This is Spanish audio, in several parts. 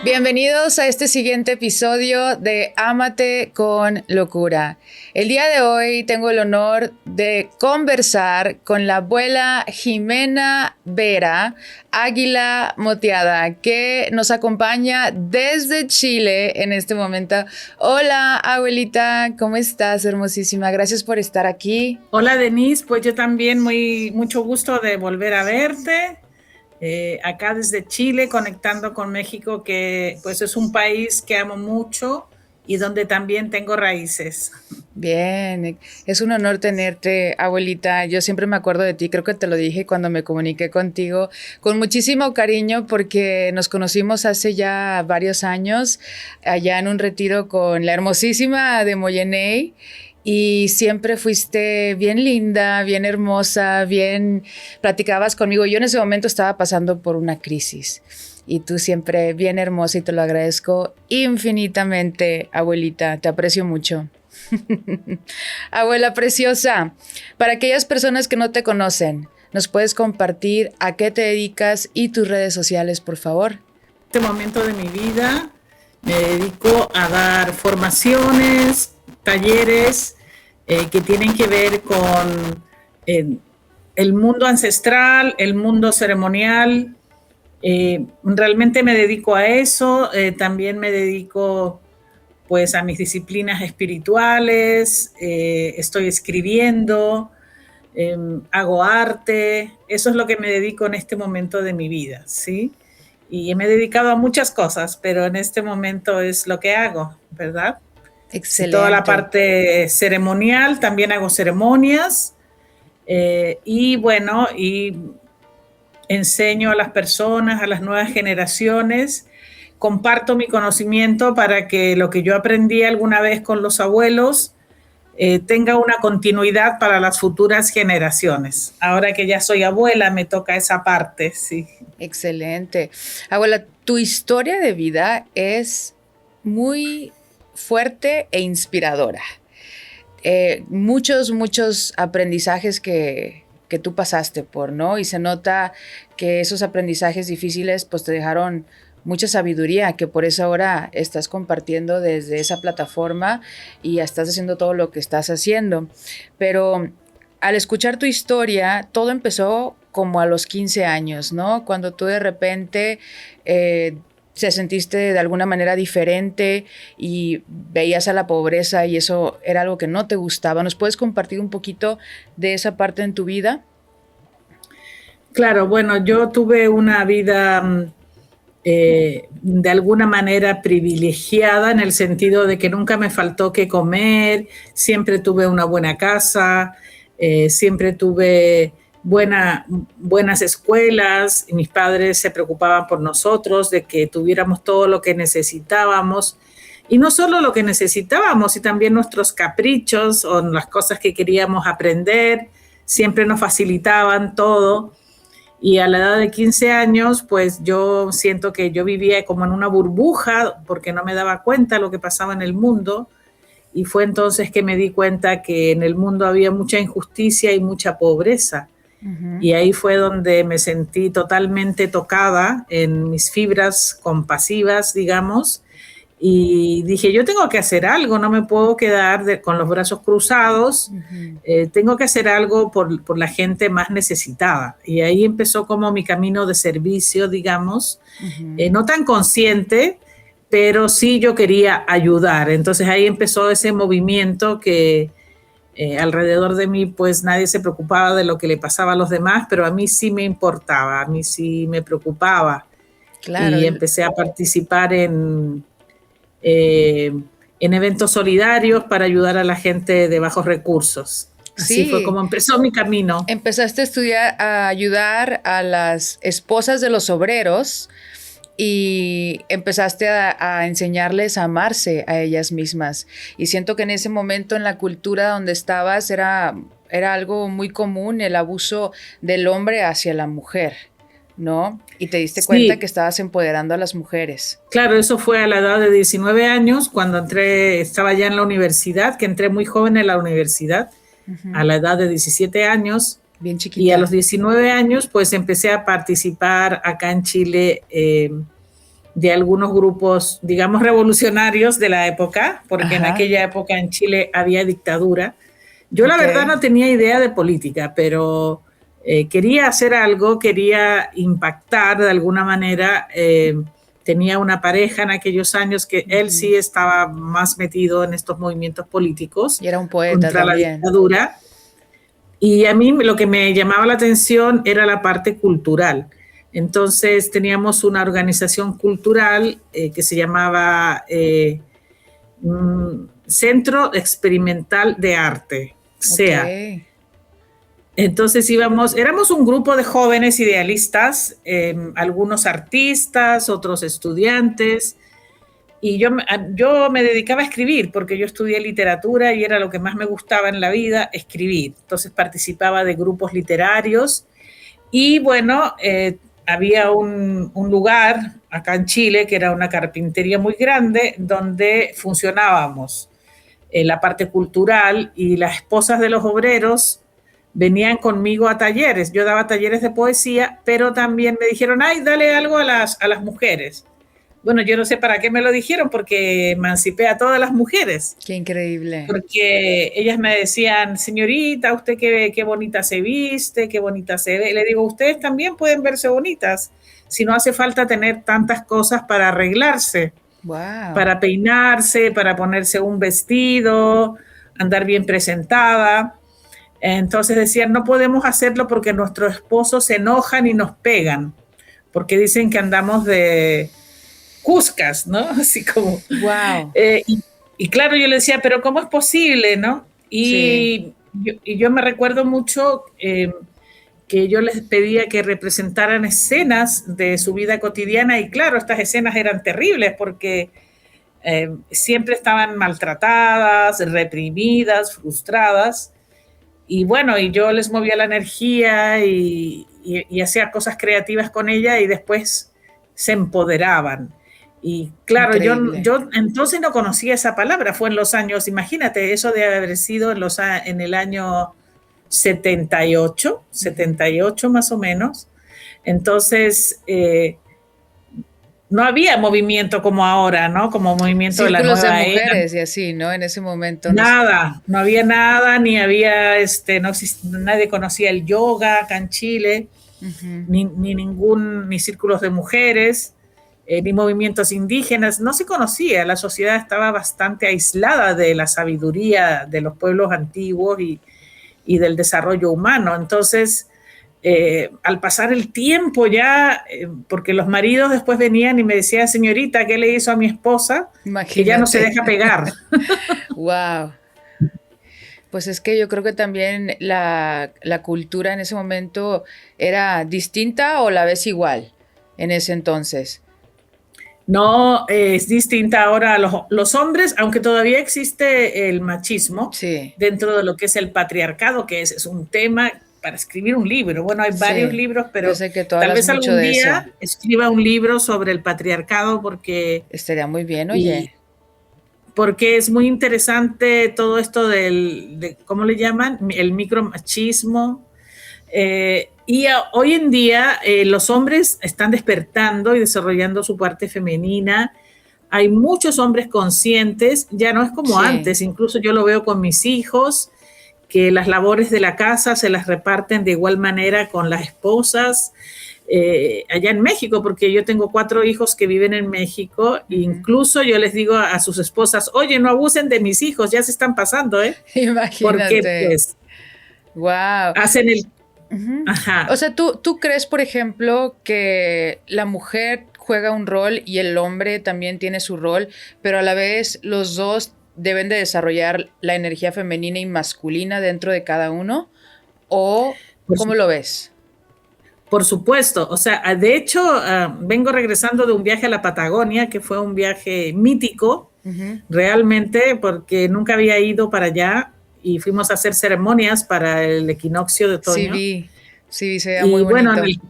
Bienvenidos a este siguiente episodio de Ámate con Locura. El día de hoy tengo el honor de conversar con la abuela Jimena Vera Águila Moteada, que nos acompaña desde Chile en este momento. Hola, abuelita, ¿cómo estás? Hermosísima, gracias por estar aquí. Hola, Denise, pues yo también mucho gusto de volver a verte. Acá desde Chile, conectando con México, que pues es un país que amo mucho y donde también tengo raíces. Bien, es un honor tenerte, abuelita. Yo siempre me acuerdo de ti, creo que te lo dije cuando me comuniqué contigo, con muchísimo cariño porque nos conocimos hace ya varios años, allá en un retiro con la hermosísima de Moyeney. Y siempre fuiste bien linda, bien hermosa, bien platicabas conmigo. Yo en ese momento estaba pasando por una crisis y tú siempre bien hermosa y te lo agradezco infinitamente, abuelita. Te aprecio mucho. Abuela preciosa, para aquellas personas que no te conocen, ¿nos puedes compartir a qué te dedicas y tus redes sociales, por favor? En este momento de mi vida me dedico a dar formaciones, talleres que tienen que ver con el mundo ancestral, el mundo ceremonial. Realmente me dedico a eso. También me dedico pues a mis disciplinas espirituales. Estoy escribiendo, hago arte. Eso es lo que me dedico en este momento de mi vida, ¿sí? Y me he dedicado a muchas cosas, pero en este momento es lo que hago, ¿verdad? Sí, toda la Excelente. parte ceremonial, también hago ceremonias, y bueno, y enseño a las personas, a las nuevas generaciones, comparto mi conocimiento para que lo que yo aprendí alguna vez con los abuelos tenga una continuidad para las futuras generaciones. Ahora que ya soy abuela, me toca esa parte, sí. Excelente. Abuela, tu historia de vida es muy fuerte e inspiradora. Muchos aprendizajes que tú pasaste por, ¿no? Y se nota que esos aprendizajes difíciles pues te dejaron mucha sabiduría, que por eso ahora estás compartiendo desde esa plataforma y estás haciendo todo lo que estás haciendo. Pero al escuchar tu historia, todo empezó como a los 15 años, ¿no? Cuando tú de repente se sentiste de alguna manera diferente y veías a la pobreza y eso era algo que no te gustaba. ¿Nos puedes compartir un poquito de esa parte en tu vida? Claro, bueno, yo tuve una vida de alguna manera privilegiada en el sentido de que nunca me faltó qué comer, siempre tuve una buena casa, siempre tuve buenas escuelas, y mis padres se preocupaban por nosotros, de que tuviéramos todo lo que necesitábamos, y no solo lo que necesitábamos, y también nuestros caprichos o las cosas que queríamos aprender, siempre nos facilitaban todo. Y a la edad de 15 años, pues yo siento que yo vivía como en una burbuja porque no me daba cuenta lo que pasaba en el mundo. Y fue entonces que me di cuenta que en el mundo había mucha injusticia y mucha pobreza. Uh-huh. Y ahí fue donde me sentí totalmente tocada en mis fibras compasivas, digamos, y dije, yo tengo que hacer algo, no me puedo quedar con los brazos cruzados, Uh-huh. tengo que hacer algo por la gente más necesitada. Y ahí empezó como mi camino de servicio, digamos, Uh-huh. no tan consciente, pero sí yo quería ayudar. Entonces ahí empezó ese movimiento que alrededor de mí pues nadie se preocupaba de lo que le pasaba a los demás, pero a mí sí me importaba, a mí sí me preocupaba. Claro. Y empecé a participar eh, en eventos solidarios para ayudar a la gente de bajos recursos. Así fue Sí, como empezó mi camino. empezaste a estudiar, a ayudar a las esposas de los obreros y empezaste a enseñarles a amarse a ellas mismas. Y siento que en ese momento en la cultura donde estabas era algo muy común el abuso del hombre hacia la mujer, ¿no? Y te diste cuenta que Sí, estabas empoderando a las mujeres. claro, eso fue a la edad de 19 años, cuando estaba ya en la universidad, que entré muy joven en la universidad, a Uh-huh. la edad de 17 años, Bien y a los chiquita. 19 años pues empecé a participar acá en Chile de algunos grupos, digamos, revolucionarios de la época, porque en Ajá. aquella época en Chile había dictadura. Yo la Ok. verdad no tenía idea de política, pero quería hacer algo, quería impactar de alguna manera. Tenía una pareja en aquellos años que él sí estaba más metido en estos movimientos políticos Y era un poeta contra la también. dictadura. Y a mí lo que me llamaba la atención era la parte cultural. Entonces teníamos una organización cultural que se llamaba Centro Experimental de Arte, Ok. SEA. Entonces éramos un grupo de jóvenes idealistas, algunos artistas, otros estudiantes, y yo me dedicaba a escribir porque yo estudié literatura y era lo que más me gustaba en la vida, escribir. Entonces participaba de grupos literarios y bueno, había un lugar acá en Chile que era una carpintería muy grande donde funcionábamos la parte cultural y las esposas de los obreros venían conmigo a talleres. Yo daba talleres de poesía, pero también me dijeron, ay, dale algo a las mujeres. Bueno, yo no sé para qué me lo dijeron, porque emancipé a todas las mujeres. Qué increíble. Porque ellas me decían, señorita, usted qué bonita se viste, qué bonita se ve. Le digo, ustedes también pueden verse bonitas, si no hace falta tener tantas cosas para arreglarse, Wow. para peinarse, para ponerse un vestido, andar bien presentada. Entonces decían, no podemos hacerlo porque nuestros esposos se enojan y nos pegan, porque dicen que andamos de cuscas, ¿no? Así como... Wow. Y claro, yo le decía, pero ¿cómo es posible, no? Sí. Y yo me recuerdo mucho que yo les pedía que representaran escenas de su vida cotidiana y claro, estas escenas eran terribles porque siempre estaban maltratadas, reprimidas, frustradas. Y bueno, y yo les movía la energía y hacía cosas creativas con ella y después se empoderaban. Y claro, Increíble. yo entonces no conocía esa palabra, fue en los años, imagínate, eso de haber sido en el año 78 más o menos. Entonces, no había movimiento como ahora, ¿no? Como movimiento de la Círculos de nueva era. mujeres y así, ¿no? En ese momento no. Nada, no había nada, ni había, no nadie conocía el yoga acá en Chile, Ujú. ni círculos de mujeres, ni movimientos indígenas, no se conocía, la sociedad estaba bastante aislada de la sabiduría de los pueblos antiguos y del desarrollo humano. Entonces, al pasar el tiempo ya, porque los maridos después venían y me decían, señorita, ¿qué le hizo a mi esposa? Que ya no se Imagínate. deja pegar. Wow. Pues es que yo creo que también la cultura en ese momento era distinta o la ves igual en ese entonces. No, es distinta ahora a los hombres, aunque todavía existe el machismo Sí, dentro de lo que es el patriarcado, que es un tema para escribir un libro. Bueno, hay varios sí. libros, Yo pero sé que tú tal hablas vez mucho algún de eso. día escriba un libro sobre el patriarcado porque, Estaría muy bien, y, oye. porque es muy interesante todo esto ¿cómo le llaman? El micromachismo. Hoy en día los hombres están despertando y desarrollando su parte femenina. Hay muchos hombres conscientes, ya no es como Sí, antes, incluso yo lo veo con mis hijos, que las labores de la casa se las reparten de igual manera con las esposas. Allá en México, porque yo tengo 4 hijos que viven en México, e ujú. incluso yo les digo a sus esposas, oye, no abusen de mis hijos, ya se están pasando, ¿eh? Porque Imagínate. pues Wow. hacen el... O Ajá. sea, ¿tú crees, por ejemplo, que la mujer juega un rol y el hombre también tiene su rol, pero a la vez los dos deben de desarrollar la energía femenina y masculina dentro de cada uno? ¿O Por, cómo lo ves? por supuesto, o sea, de hecho, vengo regresando de un viaje a la Patagonia, que fue un viaje mítico, Ujú. realmente, porque nunca había ido para allá y fuimos a hacer ceremonias para el equinoccio de otoño. Sí vi, se veía muy Y bueno, bonito.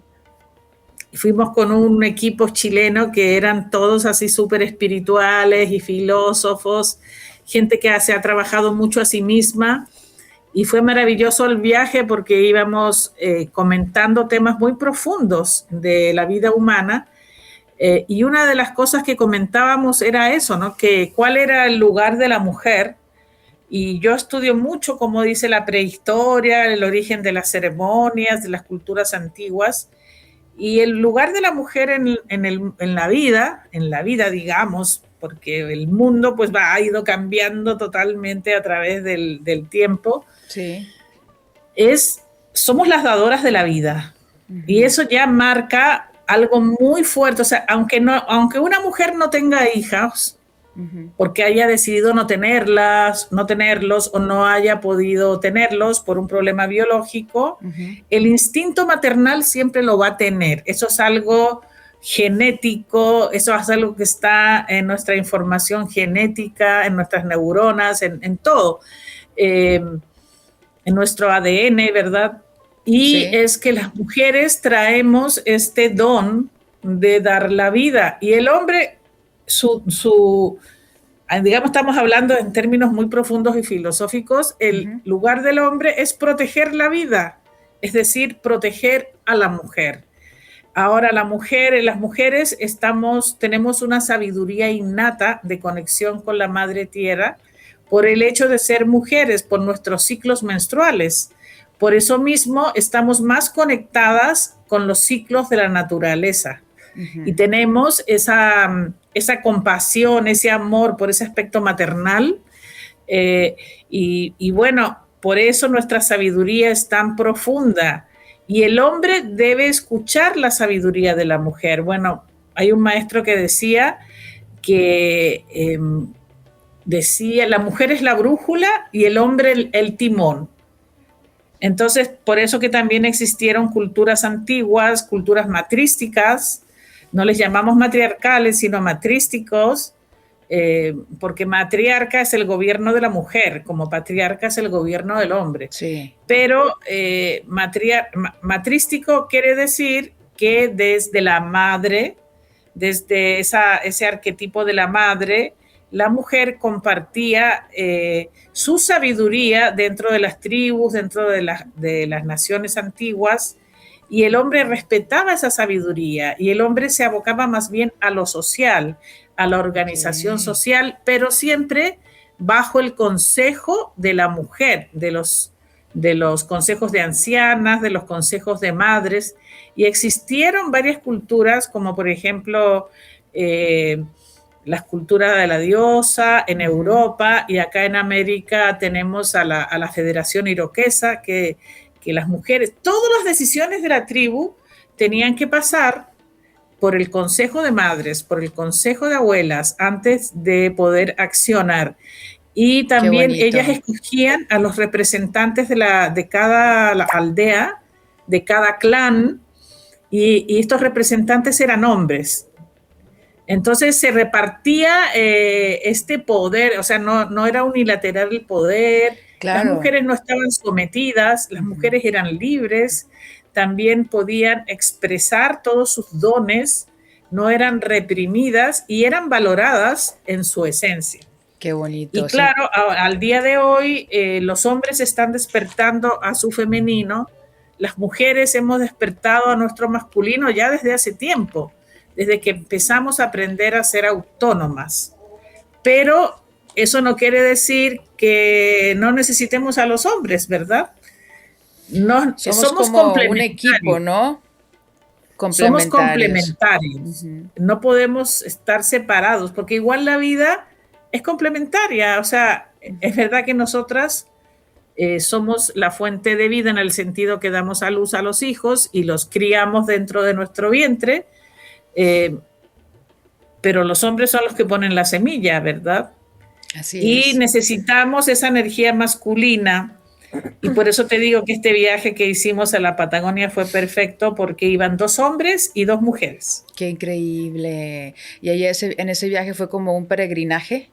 fuimos con un equipo chileno que eran todos así súper espirituales y filósofos, gente que se ha trabajado mucho a sí misma. Y fue maravilloso el viaje porque íbamos comentando temas muy profundos de la vida humana. Y una de las cosas que comentábamos era eso, ¿no? Que cuál era el lugar de la mujer. Y yo estudio mucho, como dice la prehistoria, el origen de las ceremonias, de las culturas antiguas. Y el lugar de la mujer en la vida, digamos, porque el mundo pues ha ido cambiando totalmente a través del tiempo, Sí. Somos las dadoras de la vida. Y eso ya marca algo muy fuerte. O sea, aunque una mujer no tenga hijas, porque haya decidido no tenerlos o no haya podido tenerlos por un problema biológico, el instinto maternal siempre lo va a tener. Eso es algo genético, eso es algo que está en nuestra información genética, en nuestras neuronas, en todo, en nuestro ADN, ¿verdad? Y es que las mujeres traemos este don de dar la vida, y el hombre, digamos, estamos hablando en términos muy profundos y filosóficos, el lugar del hombre es proteger la vida, es decir, proteger a la mujer. Ahora las mujeres tenemos una sabiduría innata de conexión con la madre tierra por el hecho de ser mujeres, por nuestros ciclos menstruales. Por eso mismo estamos más conectadas con los ciclos de la naturaleza. Y tenemos esa compasión, ese amor por ese aspecto maternal. Y bueno, por eso nuestra sabiduría es tan profunda. Y el hombre debe escuchar la sabiduría de la mujer. Bueno, hay un maestro que decía la mujer es la brújula y el hombre el timón. Entonces, por eso que también existieron culturas antiguas, culturas matrísticas, no les llamamos matriarcales, sino matrísticos, porque matriarca es el gobierno de la mujer, como patriarca es el gobierno del hombre. Sí. Pero matrístico quiere decir que desde la madre, desde ese arquetipo de la madre, la mujer compartía su sabiduría dentro de las tribus, dentro de las naciones antiguas, y el hombre respetaba esa sabiduría, y el hombre se abocaba más bien a lo social, a la organización social, pero siempre bajo el consejo de la mujer, de los consejos de ancianas, de los consejos de madres. Y existieron varias culturas, como por ejemplo las culturas de la diosa en Europa, y acá en América tenemos a la Federación Iroquesa, que las mujeres, todas las decisiones de la tribu tenían que pasar por el consejo de madres, por el consejo de abuelas, antes de poder accionar. Y también ellas escogían a los representantes de cada aldea, de cada clan, y estos representantes eran hombres. Entonces se repartía este poder, o sea, no era unilateral el poder. Claro. Las mujeres no estaban sometidas, las mujeres eran libres, también podían expresar todos sus dones, no eran reprimidas y eran valoradas en su esencia. Qué bonito. Y claro, al día de hoy los hombres están despertando a su femenino, las mujeres hemos despertado a nuestro masculino ya desde hace tiempo, desde que empezamos a aprender a ser autónomas. Pero eso no quiere decir que no necesitemos a los hombres, ¿verdad? Somos como un equipo, ¿no? Somos complementarios. No podemos estar separados, porque igual la vida es complementaria. O sea, es verdad que nosotras somos la fuente de vida en el sentido que damos a luz a los hijos y los criamos dentro de nuestro vientre, pero los hombres son los que ponen la semilla, ¿verdad? Así es. Y necesitamos esa energía masculina, y por eso te digo que este viaje que hicimos a la Patagonia fue perfecto, porque iban 2 hombres y 2 mujeres. ¡Qué increíble! ¿Y ahí en ese viaje fue como un peregrinaje?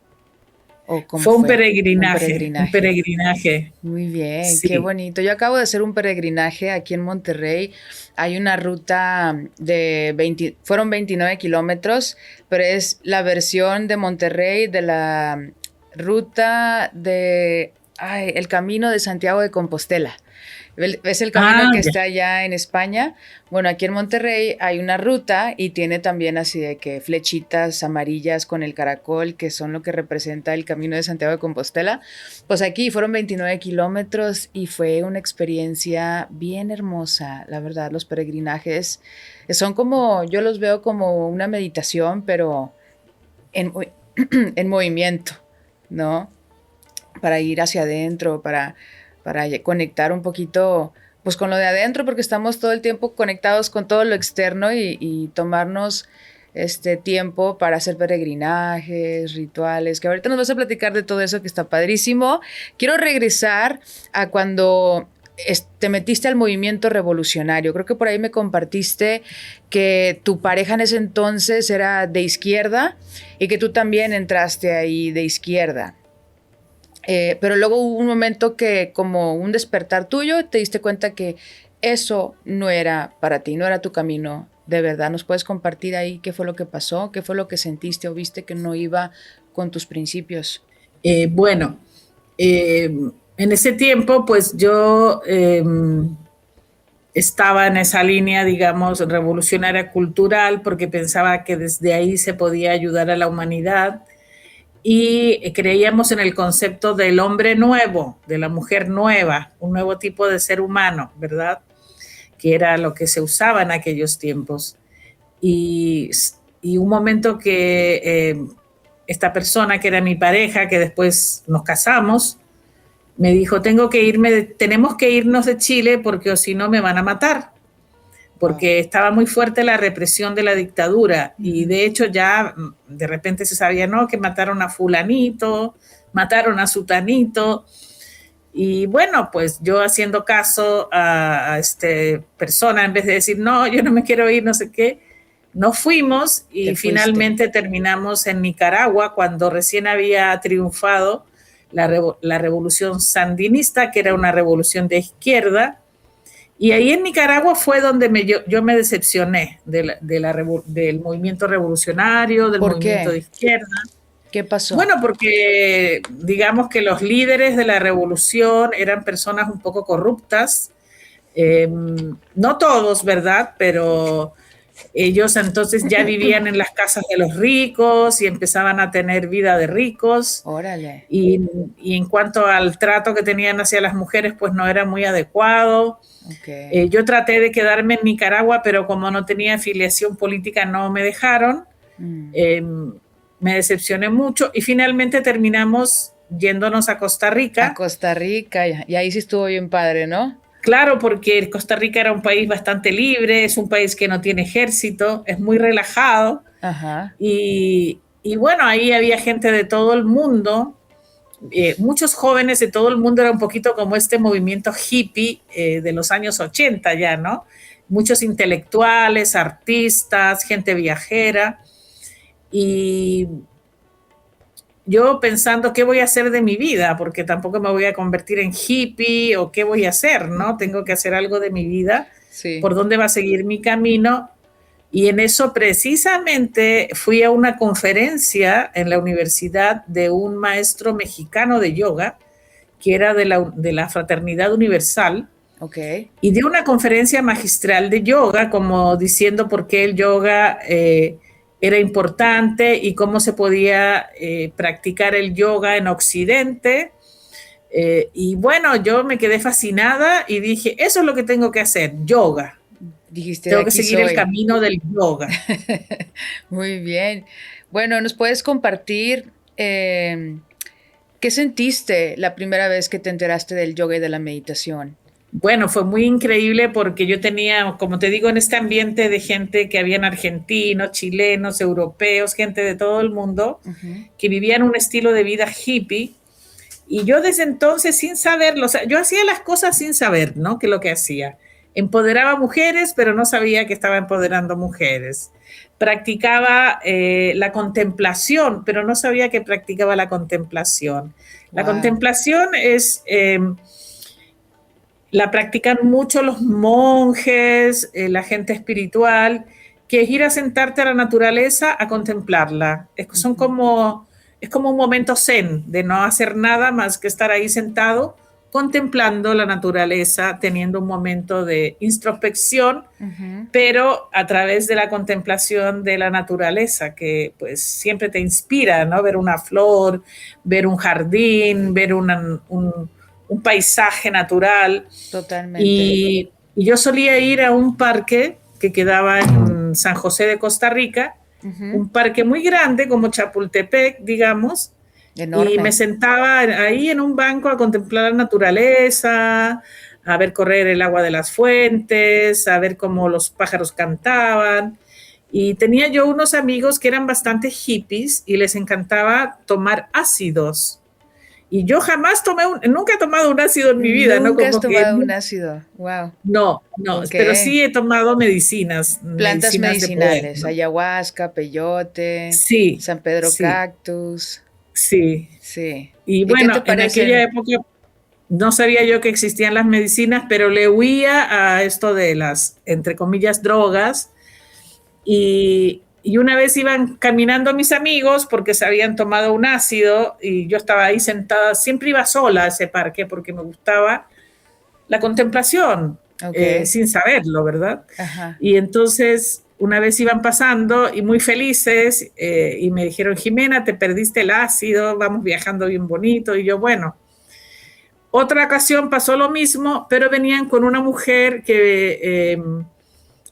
¿O cómo fue un peregrinaje. Muy bien, sí. Qué bonito. Yo acabo de hacer un peregrinaje aquí en Monterrey. Hay una ruta fueron 29 kilómetros, pero es la versión de Monterrey de la ruta el Camino de Santiago de Compostela. ¿Ves el camino que Ya. está allá en España? Bueno, aquí en Monterrey hay una ruta y tiene también así de que flechitas amarillas con el caracol, que son lo que representa el camino de Santiago de Compostela. Pues aquí fueron 29 kilómetros y fue una experiencia bien hermosa, la verdad. Los peregrinajes son como, yo los veo como una meditación, pero en, en movimiento, ¿no? Para ir hacia adentro, para conectar un poquito pues con lo de adentro, porque estamos todo el tiempo conectados con todo lo externo y tomarnos este tiempo para hacer peregrinajes, rituales, que ahorita nos vas a platicar de todo eso que está padrísimo. Quiero regresar a cuando te metiste al movimiento revolucionario. Creo que por ahí me compartiste que tu pareja en ese entonces era de izquierda y que tú también entraste ahí de izquierda. Pero luego hubo un momento que, como un despertar tuyo, te diste cuenta que eso no era para ti, no era tu camino de verdad. ¿Nos puedes compartir ahí qué fue lo que pasó? ¿Qué fue lo que sentiste o viste que no iba con tus principios? Bueno, en ese tiempo, pues yo estaba en esa línea, digamos, revolucionaria cultural, porque pensaba que desde ahí se podía ayudar a la humanidad y creíamos en el concepto del hombre nuevo, de la mujer nueva, un nuevo tipo de ser humano, ¿verdad? Que era lo que se usaba en aquellos tiempos. Y, y un momento que esta persona que era mi pareja, que después nos casamos, me dijo, tenemos que irnos de Chile porque o si no me van a matar, porque estaba muy fuerte la represión de la dictadura y de hecho ya de repente se sabía, ¿no?, que mataron a fulanito, mataron a sutanito. Y bueno, pues yo haciendo caso a este persona, en vez de decir, no, yo no me quiero ir, no sé qué, nos fuimos y finalmente terminamos en Nicaragua cuando recién había triunfado la revolución sandinista, que era una revolución de izquierda. Y ahí en Nicaragua fue donde yo me decepcioné del movimiento revolucionario, del movimiento de izquierda. ¿Qué pasó? Bueno, porque digamos que los líderes de la revolución eran personas un poco corruptas, no todos, ¿verdad? Pero ellos entonces ya vivían en las casas de los ricos y empezaban a tener vida de ricos. Órale. Y en cuanto al trato que tenían hacia las mujeres, pues no era muy adecuado. Okay. Yo traté de quedarme en Nicaragua, pero como no tenía afiliación política no me dejaron. Me decepcioné mucho y finalmente terminamos yéndonos a Costa Rica. A Costa Rica, y ahí sí estuvo bien padre, ¿no? Claro, porque Costa Rica era un país bastante libre, es un país que no tiene ejército, es muy relajado. Ajá. Y bueno, ahí había gente de todo el mundo, muchos jóvenes de todo el mundo, era un poquito como este movimiento hippie de los años 80 ya, ¿no? Muchos intelectuales, artistas, gente viajera. Y yo pensando qué voy a hacer de mi vida, porque tampoco me voy a convertir en hippie o qué voy a hacer, ¿no? Tengo que hacer algo de mi vida, sí. Por dónde va a seguir mi camino. Y en eso precisamente fui a una conferencia en la universidad de un maestro mexicano de yoga, que era de la Fraternidad Universal. Okay. Y dio una conferencia magistral de yoga, como diciendo por qué el yoga era importante y cómo se podía practicar el yoga en Occidente. Y bueno, yo me quedé fascinada y dije, eso es lo que tengo que hacer, yoga. Dijiste, tengo que seguir el camino del yoga. Muy bien. Bueno, ¿nos puedes compartir qué sentiste la primera vez que te enteraste del yoga y de la meditación? Bueno, fue muy increíble porque yo tenía, como te digo, en este ambiente de gente que habían argentinos, chilenos, europeos, gente de todo el mundo, que vivían un estilo de vida hippie. Y yo desde entonces, sin saberlo, o sea, yo hacía las cosas sin saber, ¿no? Que lo que hacía. Empoderaba mujeres, pero no sabía que estaba empoderando mujeres. Practicaba la contemplación, pero no sabía que practicaba la contemplación. La contemplación es... la practican mucho los monjes, la gente espiritual, que es ir a sentarte a la naturaleza a contemplarla. Es como un momento zen, de no hacer nada más que estar ahí sentado contemplando la naturaleza, teniendo un momento de introspección, pero a través de la contemplación de la naturaleza, que pues siempre te inspira, ¿no? Ver una flor, ver un jardín, ver un paisaje natural. Totalmente. Y yo solía ir a un parque que quedaba en San José de Costa Rica, un parque muy grande como Chapultepec, digamos. Enorme. Y me sentaba ahí en un banco a contemplar la naturaleza, a ver correr el agua de las fuentes, a ver cómo los pájaros cantaban. Y tenía yo unos amigos que eran bastante hippies y les encantaba tomar ácidos. Y yo jamás nunca he tomado un ácido en mi vida, ¿no? Nunca has Como que tomado un ácido. Wow. no, Ok. pero sí he tomado medicinas, Plantas medicinas de poder, medicinales, ¿no? ayahuasca, peyote, Sí, San Pedro sí, cactus. sí. Sí. Y ¿Y qué te bueno, en aquella parecen? época no sabía yo que existían las medicinas, pero le huía a esto de las, entre comillas, drogas. Y una vez iban caminando mis amigos porque se habían tomado un ácido y yo estaba ahí sentada, siempre iba sola a ese parque porque me gustaba la contemplación, Ok. sin saberlo, ¿verdad? Ajá. Y entonces una vez iban pasando y muy felices y me dijeron, Jimena, te perdiste el ácido, vamos viajando bien bonito. Y yo, bueno, otra ocasión pasó lo mismo, pero venían con una mujer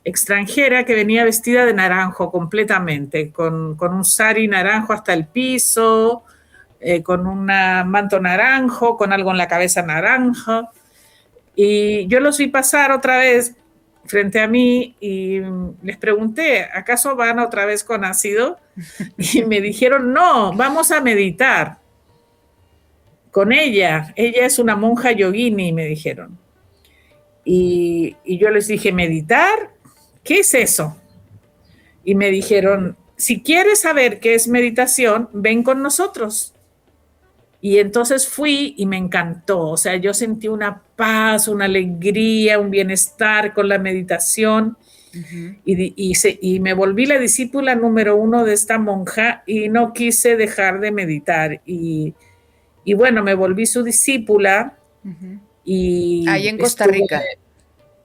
extranjera que venía vestida de naranjo completamente, con un sari naranjo hasta el piso, con un manto naranjo, con algo en la cabeza naranja. Y yo los vi pasar otra vez frente a mí y les pregunté, ¿acaso van otra vez con ácido? Y me dijeron, no, vamos a meditar con ella. Ella es una monja yogini, me dijeron. Y yo les dije, ¿meditar? ¿Qué es eso? Y me dijeron, si quieres saber qué es meditación, ven con nosotros. Y entonces fui y me encantó. O sea, yo sentí una paz, una alegría, un bienestar con la meditación. Y me volví la discípula número 1 de esta monja y no quise dejar de meditar. Y bueno, me volví su discípula y Ahí en Costa estuve Rica.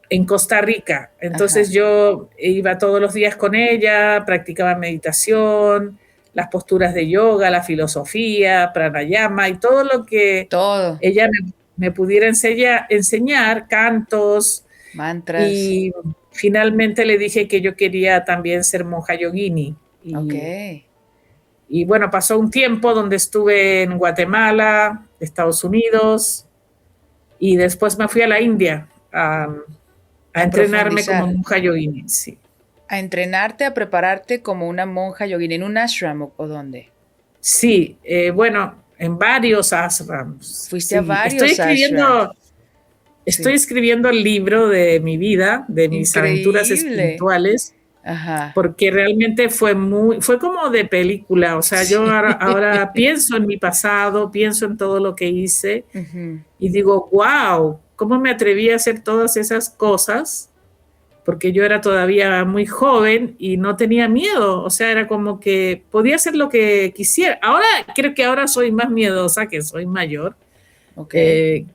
en Costa Rica. Entonces Ajá. yo iba todos los días con ella, practicaba meditación, las posturas de yoga, la filosofía, pranayama y todo lo que Todo. ella me pudiera enseñar, cantos. Mantras. Y finalmente le dije que yo quería también ser monja yogini. Ok. Y bueno, pasó un tiempo donde estuve en Guatemala, Estados Unidos, y después me fui a la India a A entrenarme como profundizar. monja yogini. Sí, A entrenarte, a prepararte como una monja yogini en un ashram o dónde. sí, bueno, en varios ashrams. Fuiste a Sí, varios ashrams. estoy Sí. escribiendo el libro de mi vida, de mis aventuras Increíble. espirituales, Ajá. porque realmente fue como de película. O sea, yo Sí. ahora pienso en mi pasado, pienso en todo lo que hice Ujú. y digo, wow, ¿cómo me atreví a hacer todas esas cosas? Porque yo era todavía muy joven y no tenía miedo. O sea, era como que podía hacer lo que quisiera. Ahora creo que ahora soy más miedosa, que soy mayor, Ok. que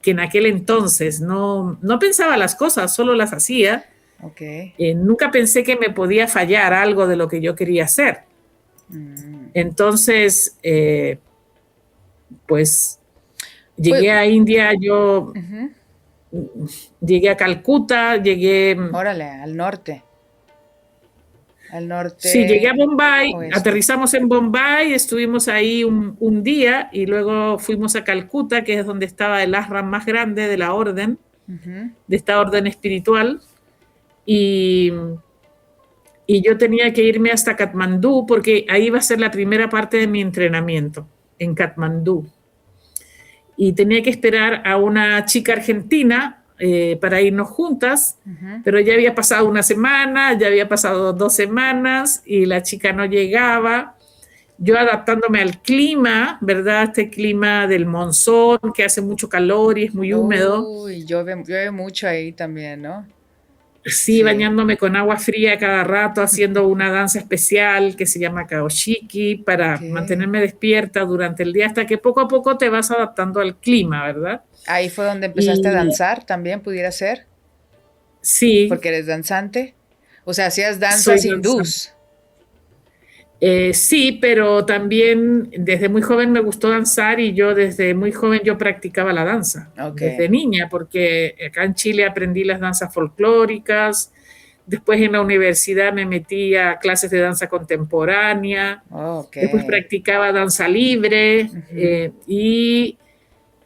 en aquel entonces. No pensaba las cosas, solo las hacía. Ok. Nunca pensé que me podía fallar algo de lo que yo quería hacer. Mm. Entonces, pues Pues, llegué a India, yo ujú. llegué a Calcuta, Órale, al norte. Al sí, llegué a norte Bombay, oeste. aterrizamos en Bombay, estuvimos ahí un día y luego fuimos a Calcuta, que es donde estaba el ashram más grande de la orden, Ujú. de esta orden espiritual. Y, y yo tenía que irme hasta Katmandú porque ahí iba a ser la primera parte de mi entrenamiento, en Katmandú. Y tenía que esperar a una chica argentina para irnos juntas, Ujú. pero ya había pasado una semana, ya había pasado 2 semanas y la chica no llegaba. Yo adaptándome al clima, ¿verdad? Este clima del monzón que hace mucho calor y es muy húmedo. Uy, llueve mucho ahí también, ¿no? Sí, Sí, bañándome con agua fría cada rato, haciendo una danza especial que se llama kaoshiki para ok. mantenerme despierta durante el día hasta que poco a poco te vas adaptando al clima, ¿verdad? Ahí fue donde empezaste a Y danzar, también pudiera ser, sí, porque eres danzante. O sea, hacías soy danzas danzante. hindús. Sí, pero también desde muy joven me gustó danzar y yo desde muy joven yo practicaba la danza, Ok, desde niña, porque acá en Chile aprendí las danzas folclóricas, después en la universidad me metí a clases de danza contemporánea, ok. después practicaba danza libre Ujú.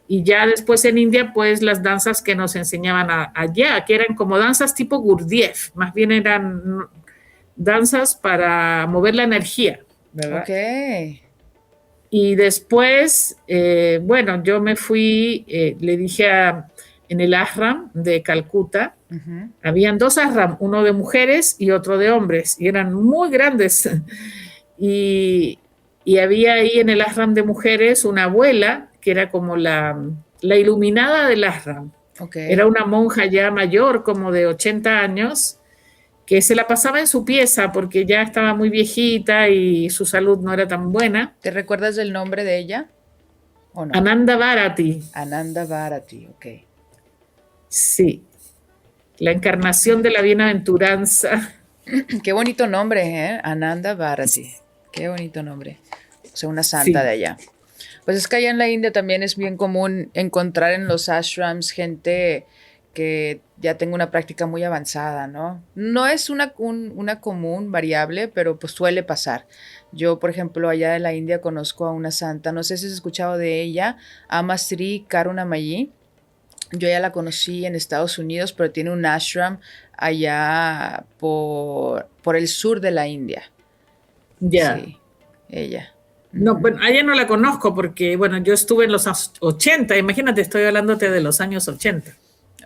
y ya después en India pues las danzas que nos enseñaban allá, que eran como danzas tipo Gurdjieff, más bien eran danzas para mover la energía, Ok. ¿verdad? Y después, bueno, yo me fui, le dije en el ashram de Calcuta, Ujú. habían dos ashram, uno de mujeres y otro de hombres, y eran muy grandes. Y, y había ahí en el ashram de mujeres una abuela que era como la iluminada del ashram. Ok. Era una monja ya mayor, como de 80 años, que se la pasaba en su pieza porque ya estaba muy viejita y su salud no era tan buena. ¿Te recuerdas del nombre de ella o no? Ananda Bharati, Ananda Bharati, ok. sí, la encarnación de la bienaventuranza. Qué bonito nombre, ¿eh? Ananda Bharati. Qué bonito nombre. O sea, una santa de Sí, allá. Pues es que allá en la India también es bien común encontrar en los ashrams gente que ya tenga una práctica muy avanzada, ¿no? No es una común variable, pero pues suele pasar. Yo, por ejemplo, allá de la India conozco a una santa, no sé si has escuchado de ella, Ama Sri Karunamayi. Yo ya la conocí en Estados Unidos, pero tiene un ashram allá por el sur de la India. ya. Sí, ella. No, Ujú. bueno, a ella no la conozco porque, bueno, yo estuve en los 80, imagínate, estoy hablándote de los años 80,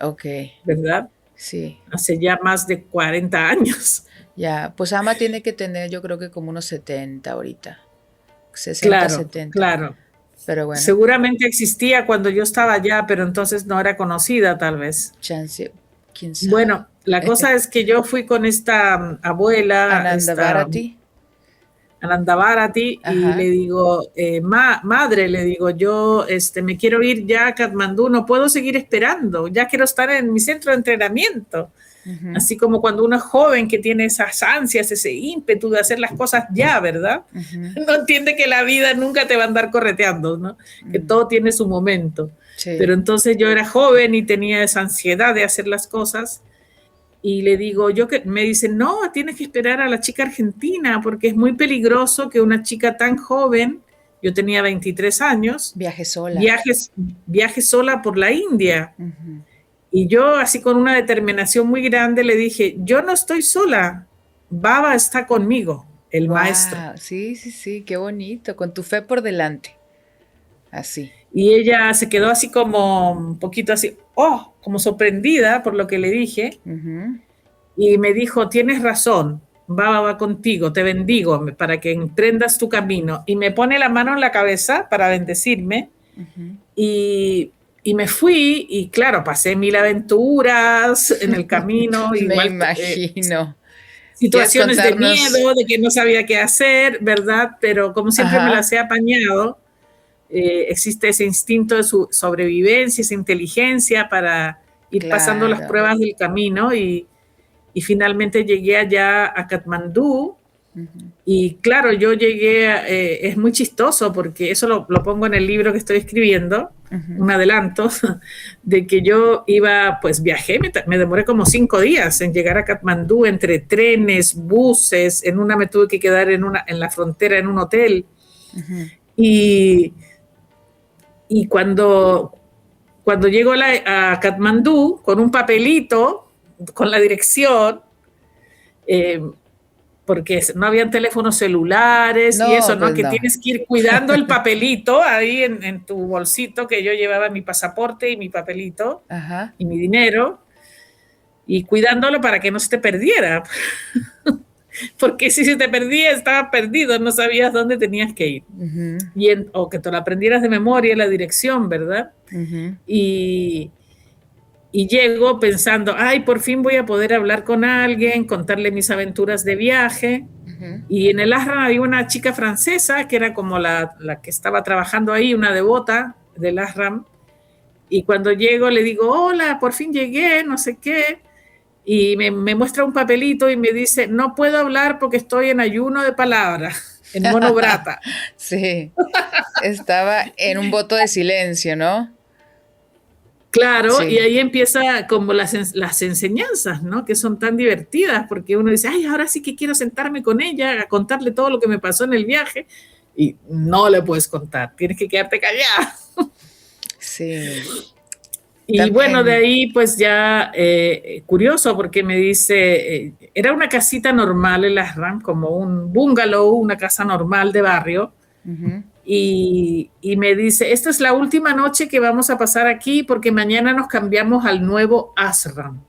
Ok, ¿verdad? sí. Hace ya más de 40 años. Ya, pues Ama tiene que tener yo creo que como unos 70 ahorita, 60, Claro, 70. claro. Pero bueno, Seguramente existía cuando yo estaba allá, pero entonces no era conocida tal vez. chance, quién sabe. Bueno, la cosa es que yo fui con esta abuela, Ananda esta Bharati, Ananda Bharati, y le ajá. digo, madre, le digo, yo me quiero ir ya a Katmandú, no puedo seguir esperando, ya quiero estar en mi centro de entrenamiento. Ujú, Así como cuando uno es joven que tiene esas ansias, ese ímpetu de hacer las cosas ya, ¿verdad? ujú, No entiende que la vida nunca te va a andar correteando, ¿no? Que mm, todo tiene su momento. Pero sí, entonces yo era joven y tenía esa ansiedad de hacer las cosas y le digo, yo que me dicen, no, tienes que esperar a la chica argentina porque es muy peligroso que una chica tan joven, yo tenía 23 años, viaje sola. viaje, viaje sola por la India. Ujú. Y yo así con una determinación muy grande le dije, yo no estoy sola, Baba está conmigo, el maestro. Wow, sí, sí, sí, qué bonito, con tu fe por delante, así. Y ella se quedó así como un poquito así, oh, como sorprendida por lo que le dije. Ujú, Y me dijo, tienes razón, Baba va contigo, te bendigo para que emprendas tu camino. Y me pone la mano en la cabeza para bendecirme. ujú. Y, y me fui y claro, pasé mil aventuras en el camino, Me igual imagino. ¿Quieres situaciones de contarnos? miedo, de que no sabía qué hacer, ¿verdad? Pero como siempre me las Ajá, he apañado, existe ese instinto de su sobrevivencia, esa inteligencia para ir pasando las claro. pruebas del camino y finalmente llegué allá a Katmandú. Ujú, Y claro, yo llegué, es muy chistoso porque eso lo pongo en el libro que estoy escribiendo, ujú. un adelanto, de que yo iba, pues viajé, me demoré como 5 días en llegar a Katmandú entre trenes, buses, en una me tuve que quedar en la frontera en un hotel. Ujú. Y, y cuando llego a Katmandú con un papelito, con la dirección, eh, porque no habían teléfonos celulares y No, eso, ¿no? pues Que no. tienes que ir cuidando el papelito ahí en tu bolsito, que yo llevaba mi pasaporte y mi papelito Ajá. y mi dinero, y cuidándolo para que no se te perdiera, porque si se te perdía, estaba perdido, no sabías dónde tenías que ir. Ujú, O que te lo aprendieras de memoria la dirección, ¿verdad? ujú. Y, Y llego pensando, ay, por fin voy a poder hablar con alguien, contarle mis aventuras de viaje. Ujú. Y en el ashram había una chica francesa que era como la que estaba trabajando ahí, una devota del ashram. Y cuando llego le digo, hola, por fin llegué, no sé qué. Y me muestra un papelito y me dice, no puedo hablar porque estoy en ayuno de palabras, en monobrata. Sí, estaba en un voto de silencio, ¿no? Claro, y Sí. ahí empieza como las enseñanzas, ¿no? Que son tan divertidas, porque uno dice, ay, ahora sí que quiero sentarme con ella a contarle todo lo que me pasó en el viaje, y no le puedes contar, tienes que quedarte callada. Sí. Y bueno, de También. ahí pues ya curioso, porque me dice, era una casita normal en las RAM, como un bungalow, una casa normal de barrio, Ujú. y me dice, esta es la última noche que vamos a pasar aquí porque mañana nos cambiamos al nuevo ashram.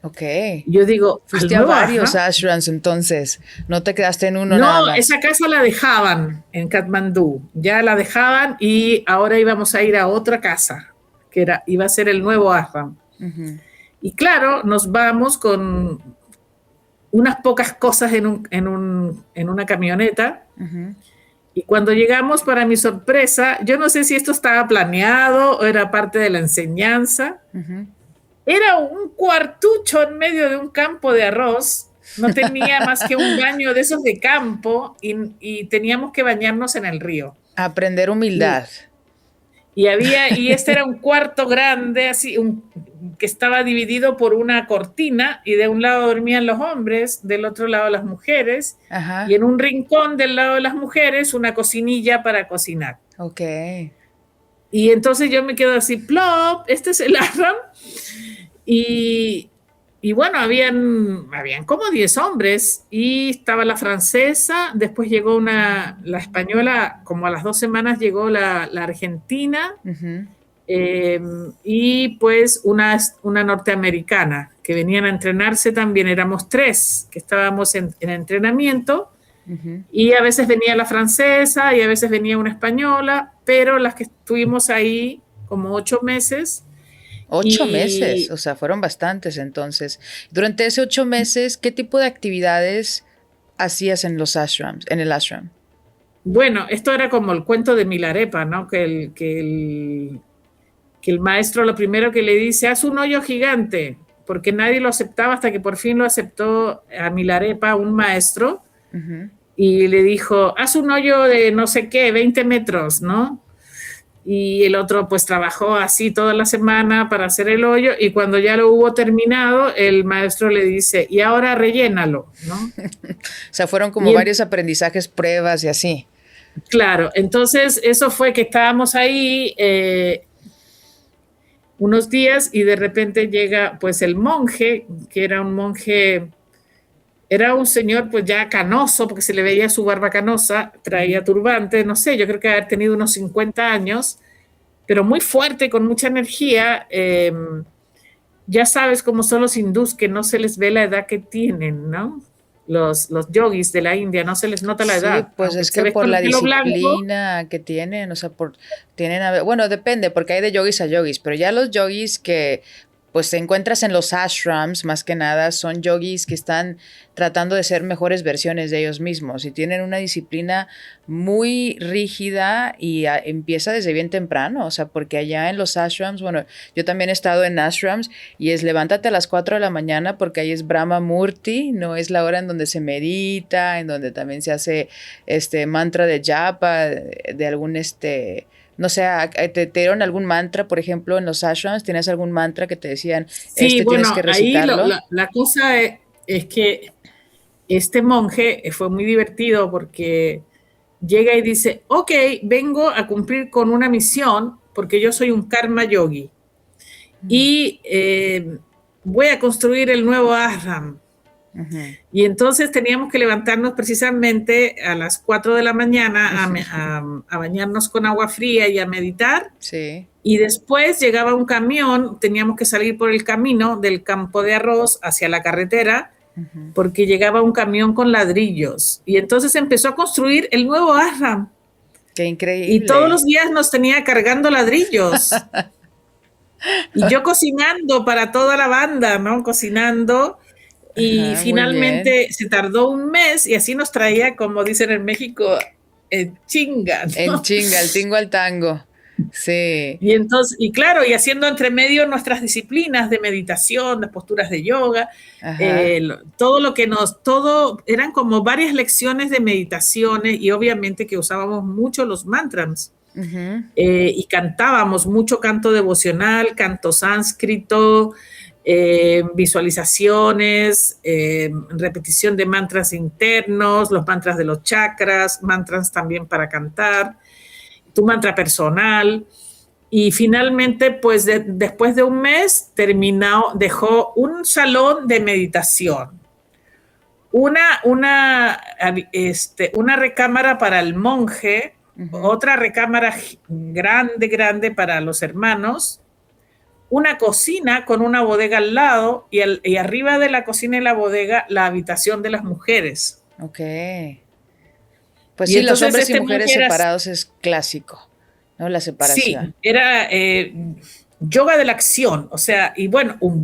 Ok. Y yo digo, ¿al Fuiste a nuevo varios ashram? ashrams entonces. No te quedaste en uno nada No, esa más. casa la dejaban en Katmandú, ya la dejaban y ahora íbamos a ir a otra casa, que iba a ser el nuevo ashram. Ujú. Y claro, nos vamos con unas pocas cosas en una camioneta. Ujú. Y cuando llegamos, para mi sorpresa, yo no sé si esto estaba planeado o era parte de la enseñanza, Ujú. era un cuartucho en medio de un campo de arroz. No tenía más que un baño de esos de campo y teníamos que bañarnos en el río. Aprender Y, humildad. y este era un cuarto grande, así, que estaba dividido por una cortina y de un lado dormían los hombres, del otro lado las mujeres, y Ajá. en un rincón del lado de las mujeres una cocinilla para cocinar. Ok. Y entonces yo me quedo así, plop, este es el ashram. Y, y bueno, habían como 10 hombres y estaba la francesa, después llegó la española, como a las 2 semanas llegó la argentina, Ujú. eh, y pues una norteamericana que venían a entrenarse también, éramos tres que estábamos en entrenamiento Ujú. y a veces venía la francesa y a veces venía una española, pero las que estuvimos ahí como 8 meses. 8 meses, Y o sea, fueron bastantes entonces. Durante ese 8 meses, ¿qué tipo de actividades hacías en los ashrams, en el ashram? bueno, esto era como el cuento de Milarepa, ¿no? Que el maestro lo primero que le dice, haz un hoyo gigante, porque nadie lo aceptaba hasta que por fin lo aceptó a Milarepa, un maestro, Ujú. y le dijo, haz un hoyo de no sé qué, 20 metros, ¿no? Y el otro pues trabajó así toda la semana para hacer el hoyo y cuando ya lo hubo terminado, el maestro le dice, y ahora rellénalo, ¿no? O sea, fueron como Y varios aprendizajes, pruebas y así. claro, entonces eso fue que estábamos ahí unos días y de repente llega pues el monje, que era un monje, era un señor pues ya canoso, porque se le veía su barba canosa, traía Ujú. turbante, no sé, yo creo que haber tenido unos 50 años, pero muy fuerte, con mucha energía. Ya sabes cómo son los hindús, que no se les ve la edad que tienen, ¿no? Los yogis de la India, no se les nota la Sí, edad, pues aunque es se que ves por con el la pelo blanco. disciplina que tienen, o sea, bueno, depende, porque hay de yogis a yogis, pero ya los yogis que pues te encuentras en los ashrams, más que nada, son yogis que están tratando de ser mejores versiones de ellos mismos y tienen una disciplina muy rígida y empieza desde bien temprano, o sea, porque allá en los ashrams, bueno, yo también he estado en ashrams y es levántate a las 4 de la mañana porque ahí es Brahma Murti, no es la hora en donde se medita, en donde también se hace este mantra de japa, de algún no sé, te dieron algún mantra, por ejemplo, en los ashrams, ¿tienes algún mantra que te decían, Sí, tienes que bueno, ahí recitarlo? la cosa es que este monje fue muy divertido porque llega y dice, ok, vengo a cumplir con una misión porque yo soy un karma yogi Mm. y voy a construir el nuevo ashram. Ujú. Y entonces teníamos que levantarnos precisamente a las 4 de la mañana a bañarnos con agua fría y a meditar. Sí. Y después llegaba un camión, teníamos que salir por el camino del campo de arroz hacia la carretera, Ujú. porque llegaba un camión con ladrillos. Y entonces empezó a construir el nuevo ashram. Qué Y todos los increíble. días nos tenía cargando ladrillos. Y yo cocinando para toda la banda, ¿no? Cocinando. Y Ajá, muy bien. finalmente se tardó un mes y así nos traía, como dicen en México, chinga, En ¿no? chinga, el tingo al tango. Sí. Y entonces, y claro, y haciendo entre medio nuestras disciplinas de meditación, de posturas de yoga, Ajá. todo lo que todo eran como varias lecciones de meditaciones y obviamente que usábamos mucho los mantras. Ujú. Y cantábamos mucho canto devocional, canto sánscrito, visualizaciones, repetición de mantras internos, los mantras de los chakras, mantras también para cantar, tu mantra personal. Y finalmente, pues después de un mes, dejó un salón de meditación, una recámara para el monje, Ujú. otra recámara grande, grande para los hermanos, una cocina con una bodega al lado y arriba de la cocina y la bodega la habitación de las mujeres. Ok. Pues Y sí, los entonces hombres y este mujeres monje era, separados es clásico, ¿no? La separación. sí, era yoga de la acción, o sea, y bueno, Ujú.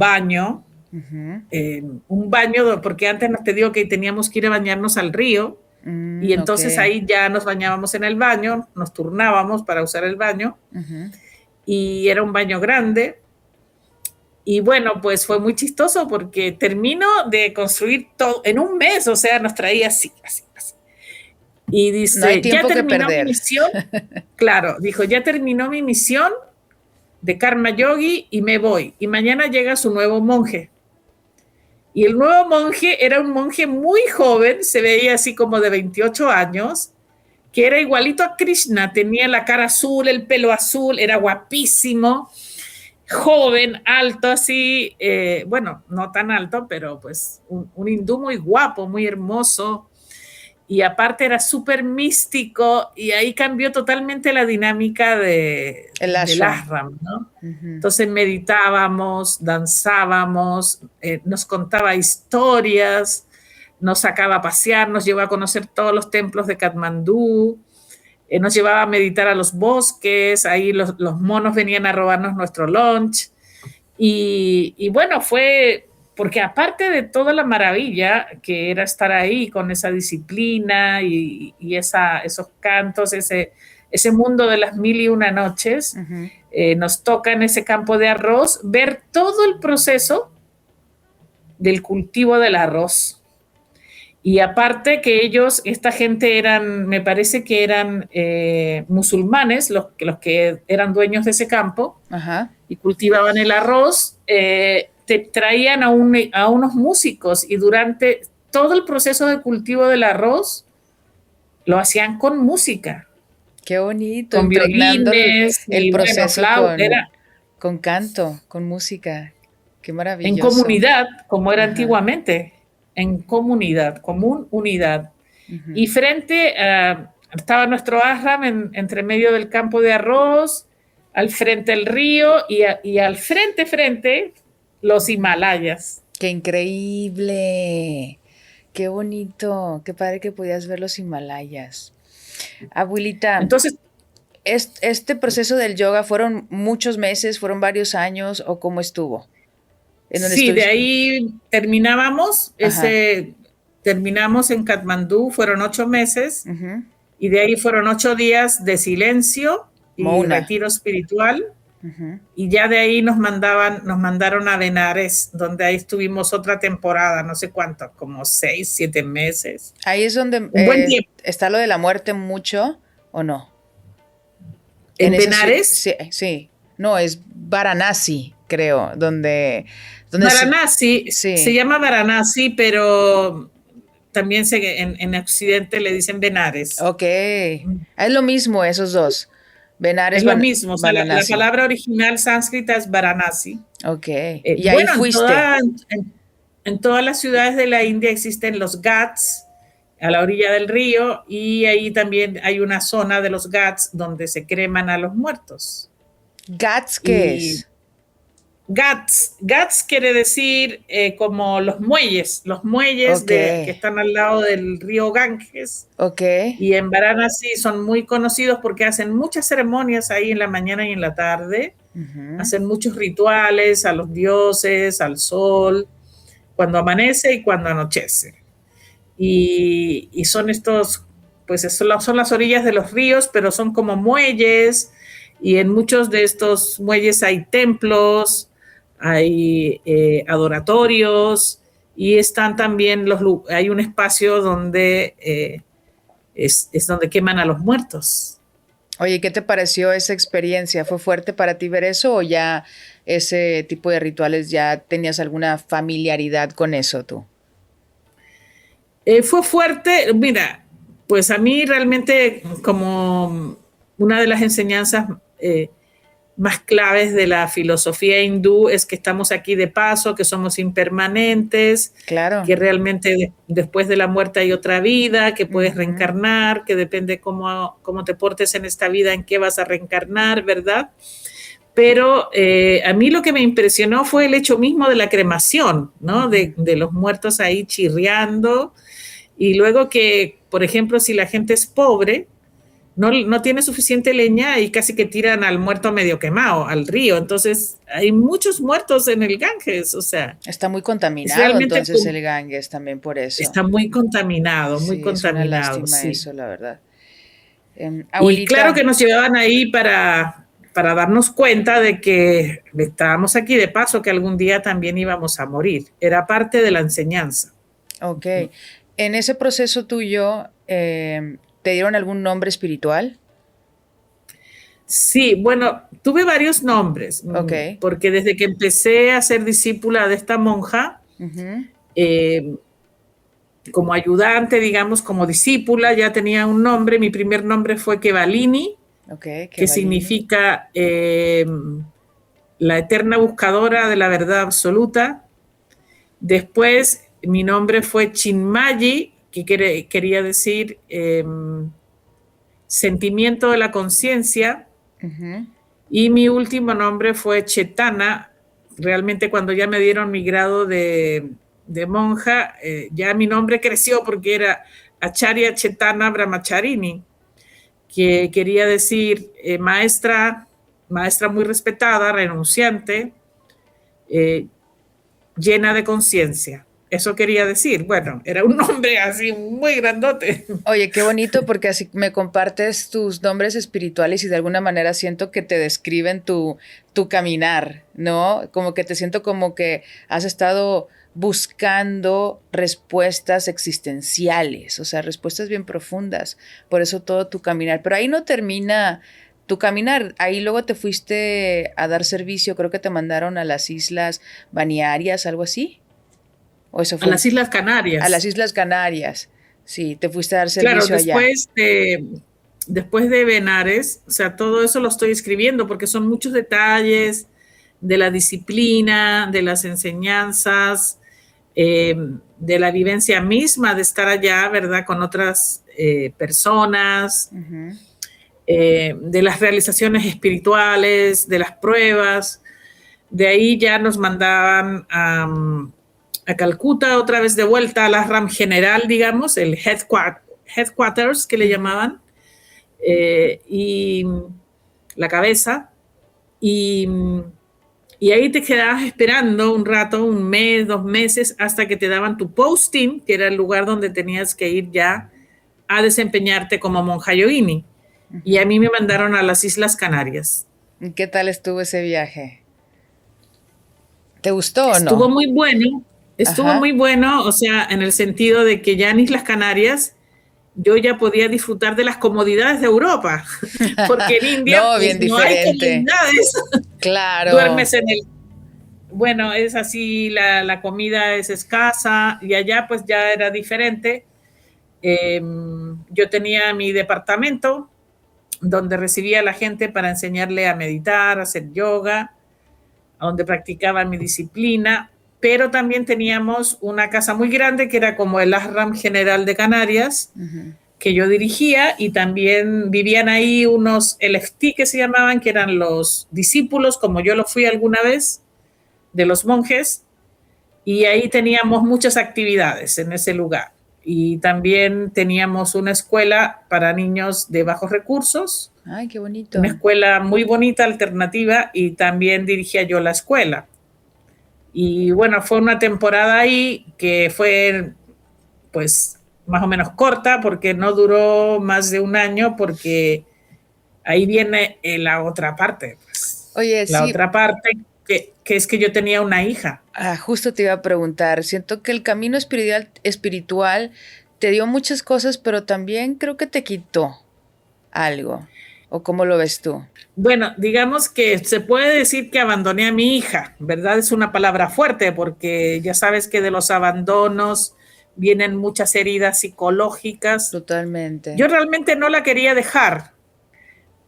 un baño, porque antes te digo que teníamos que ir a bañarnos al río, y Ok. entonces ahí ya nos bañábamos en el baño, nos turnábamos para usar el baño, Ujú. y era un baño grande. Y bueno, pues fue muy chistoso porque termino de construir todo en un mes, o sea, nos traía así, así, así. Y No hay dice, ya tiempo que terminó mi perder. misión. Claro, dijo, ya terminó mi misión de Karma Yogi y me voy. Y mañana llega su nuevo monje. Y el nuevo monje era un monje muy joven, se veía así como de 28 años, que era igualito a Krishna, tenía la cara azul, el pelo azul, era guapísimo, joven, alto así, bueno, no tan alto, pero pues un hindú muy guapo, muy hermoso, y aparte era súper místico, y ahí cambió totalmente la dinámica El del ashram. ashram, ¿no? Ujú. Entonces meditábamos, danzábamos, nos contaba historias, nos sacaba a pasear, nos llevó a conocer todos los templos de Katmandú, nos llevaba a meditar a los bosques, ahí los monos venían a robarnos nuestro lunch. Y bueno, fue porque aparte de toda la maravilla que era estar ahí con esa disciplina y esos cantos, ese mundo de las mil y una noches, Ujú. nos toca en ese campo de arroz ver todo el proceso del cultivo del arroz. Y aparte que ellos, esta gente eran, me parece que eran musulmanes, los que eran dueños de ese campo Ajá. y cultivaban el arroz, te traían a unos músicos y durante todo el proceso de cultivo del arroz lo hacían con música, Qué bonito, con impregnando violines el y bueno, proceso flauta, era con canto, con música. Qué en maravilloso. comunidad, como era Ajá. antiguamente, en comunidad, común, unidad. Ujú. Y frente estaba nuestro ashram entre medio del campo de arroz, al frente el río y al frente los Himalayas. Qué increíble. Qué bonito. Qué padre que podías ver los Himalayas. Abuelita, Entonces, ¿este proceso del yoga fueron muchos meses, fueron varios años o cómo estuvo? ¿En dónde sí, de estuviste? ahí terminábamos, Ajá. terminamos en Katmandú, fueron 8 meses, Ujú. y de ahí fueron 8 días de silencio y Mouna. retiro espiritual. Ujú. Y ya de ahí nos mandaron a Benares, donde ahí estuvimos otra temporada, no sé cuánto, como 6, 7 meses. Ahí es donde Un buen tiempo. está lo de la muerte mucho, ¿o no? En En esa ciudad, Benares, sí, sí, no, es Varanasi, creo, donde Varanasi, se sí, llama Varanasi, pero también en Occidente le dicen Benares. ok, es lo mismo esos dos, Es lo mismo, o sea, la Varanasi, palabra original sánscrita es Varanasi. ok, y ahí Bueno, fuiste, en todas las ciudades de la India existen los Ghats a la orilla del río y ahí también hay una zona de los Ghats donde se creman a los muertos. Gats, ¿qué Y es? Ghats quiere decir como los muelles Ok, que están al lado del río Ganges. ok, Y en Varanasi son muy conocidos porque hacen muchas ceremonias ahí en la mañana y en la tarde. Ujú. Hacen muchos rituales a los dioses, al sol, cuando amanece y cuando anochece. Y son estos, pues son las orillas de los ríos, pero son como muelles, y en muchos de estos muelles hay templos, hay adoratorios, y están también hay un espacio donde es donde queman a los muertos. Oye, ¿qué te pareció esa experiencia? ¿Fue fuerte para ti ver eso o ya ese tipo de rituales ya tenías alguna familiaridad con eso tú? Fue fuerte, mira, pues a mí realmente como una de las enseñanzas más claves de la filosofía hindú es que estamos aquí de paso, que somos impermanentes, Claro. que realmente después de la muerte hay otra vida, que puedes Ujú. reencarnar, que depende cómo te portes en esta vida, en qué vas a reencarnar, ¿verdad? Pero a mí lo que me impresionó fue el hecho mismo de la cremación, ¿no? Ujú. De los muertos ahí chirriando, y luego que, por ejemplo, si la gente es pobre, no tiene suficiente leña y casi que tiran al muerto medio quemado al río. Entonces, hay muchos muertos en el Ganges. O sea, Está muy es contaminado realmente, entonces el Ganges también por eso. está muy contaminado, Sí, es una lástima sí. eso, la verdad. Y claro que Abuelita, nos llevaban ahí para darnos cuenta de que estábamos aquí de paso, que algún día también íbamos a morir. Era parte de la enseñanza. ok. En ese proceso tuyo, ¿te dieron algún nombre espiritual? Sí, bueno, tuve varios nombres, Ok. porque desde que empecé a ser discípula de esta monja, Ujú. eh, como ayudante, digamos, como discípula, ya tenía un nombre. Mi primer nombre fue Kevalini, Ok, que Kevalini. significa la eterna buscadora de la verdad absoluta. Después mi nombre fue Chinmayi, que quería decir sentimiento de la conciencia. Ujú. Y mi último nombre fue Chetana. Realmente cuando ya me dieron mi grado de monja, ya mi nombre creció porque era Acharya Chetana Brahmacharini, que quería decir maestra muy respetada, renunciante, eh, llena de conciencia. Eso quería decir. Bueno, era un nombre así muy grandote. Oye, qué bonito porque así me compartes tus nombres espirituales y de alguna manera siento que te describen tu caminar, ¿no? Como que te siento como que has estado buscando respuestas existenciales, o sea, respuestas bien profundas. Por eso todo tu caminar. Pero ahí no termina tu caminar. Ahí luego te fuiste a dar servicio, creo que te mandaron a las Islas Baniarias, algo así. O eso A fue las Islas a las Canarias. Islas Canarias. Sí, te fuiste a dar Claro, servicio allá. después de Benares, o sea, todo eso lo estoy escribiendo porque son muchos detalles de la disciplina, de las enseñanzas, de la vivencia misma de estar allá, ¿verdad? Con otras personas, Ujú. de las realizaciones espirituales, de las pruebas. De ahí ya nos mandaban a Calcuta otra vez de vuelta a la RAM general, digamos, el headquarters que le Ujú. llamaban, y la cabeza. Y, y ahí te quedabas esperando un rato, un mes, 2 meses, hasta que te daban tu posting, que era el lugar donde tenías que ir ya a desempeñarte como monja yogini. Y a Ujú. mí me mandaron a las Islas Canarias. ¿Y qué tal estuvo ese viaje? ¿Te gustó o Estuvo no? muy bueno, estuvo Ajá. muy bueno, o sea, en el sentido de que ya en Islas Canarias yo ya podía disfrutar de las comodidades de Europa, porque en India No, pues bien no hay diferente. comodidades. Claro. Duermes en el, bueno, es así, la comida es escasa, y allá pues ya era diferente. Yo tenía mi departamento donde recibía a la gente para enseñarle a meditar, a hacer yoga, donde practicaba mi disciplina, pero también teníamos una casa muy grande que era como el Ashram General de Canarias, Ujú. que yo dirigía, y también vivían ahí unos LFT que se llamaban, que eran los discípulos, como yo lo fui alguna vez, de los monjes, y ahí teníamos muchas actividades en ese lugar. y también teníamos una escuela para niños de bajos recursos. Ay, qué bonito. Una escuela muy bonita, alternativa, y también dirigía yo la escuela. Y bueno, fue una temporada ahí que fue pues más o menos corta porque no duró más de un año porque ahí viene la otra parte. Pues. Oye, La sí. otra parte que es que yo tenía una hija. Justo te iba a preguntar, siento que el camino espiritual te dio muchas cosas, pero también creo que te quitó algo. ¿O cómo lo ves tú? Bueno, digamos que se puede decir que abandoné a mi hija, ¿verdad? Es una palabra fuerte porque ya sabes que de los abandonos vienen muchas heridas psicológicas. Totalmente. Yo realmente no la quería dejar,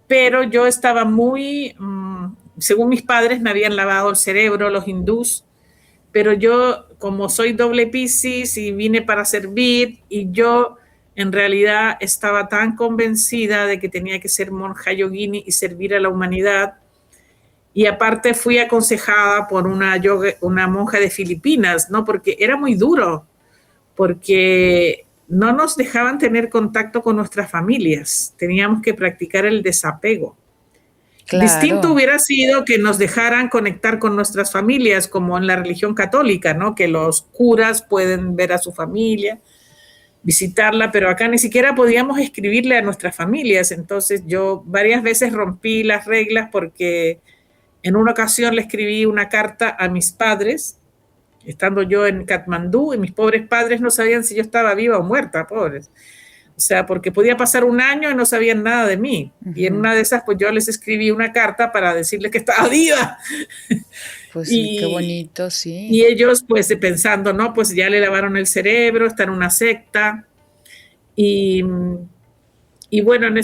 pero yo estaba muy, según mis padres, me habían lavado el cerebro los hindús, pero yo, como soy doble Piscis y vine para servir, y yo en realidad estaba tan convencida de que tenía que ser monja yogini y servir a la humanidad, y aparte fui aconsejada por una monja de Filipinas, ¿no? Porque era muy duro, porque no nos dejaban tener contacto con nuestras familias, teníamos que practicar el desapego. Claro. Distinto hubiera sido que nos dejaran conectar con nuestras familias, como en la religión católica, ¿no? Que los curas pueden ver a su familia, visitarla, pero acá ni siquiera podíamos escribirle a nuestras familias. Entonces yo varias veces rompí las reglas porque en una ocasión le escribí una carta a mis padres, estando yo en Katmandú, y mis pobres padres no sabían si yo estaba viva o muerta, pobres. O sea, porque podía pasar un año y no sabían nada de mí. Y en una de esas, pues yo les escribí una carta para decirles que estaba viva. Pues sí, qué bonito, sí. Y ellos, pues pensando, no, pues ya le lavaron el cerebro, está en una secta. Y bueno, en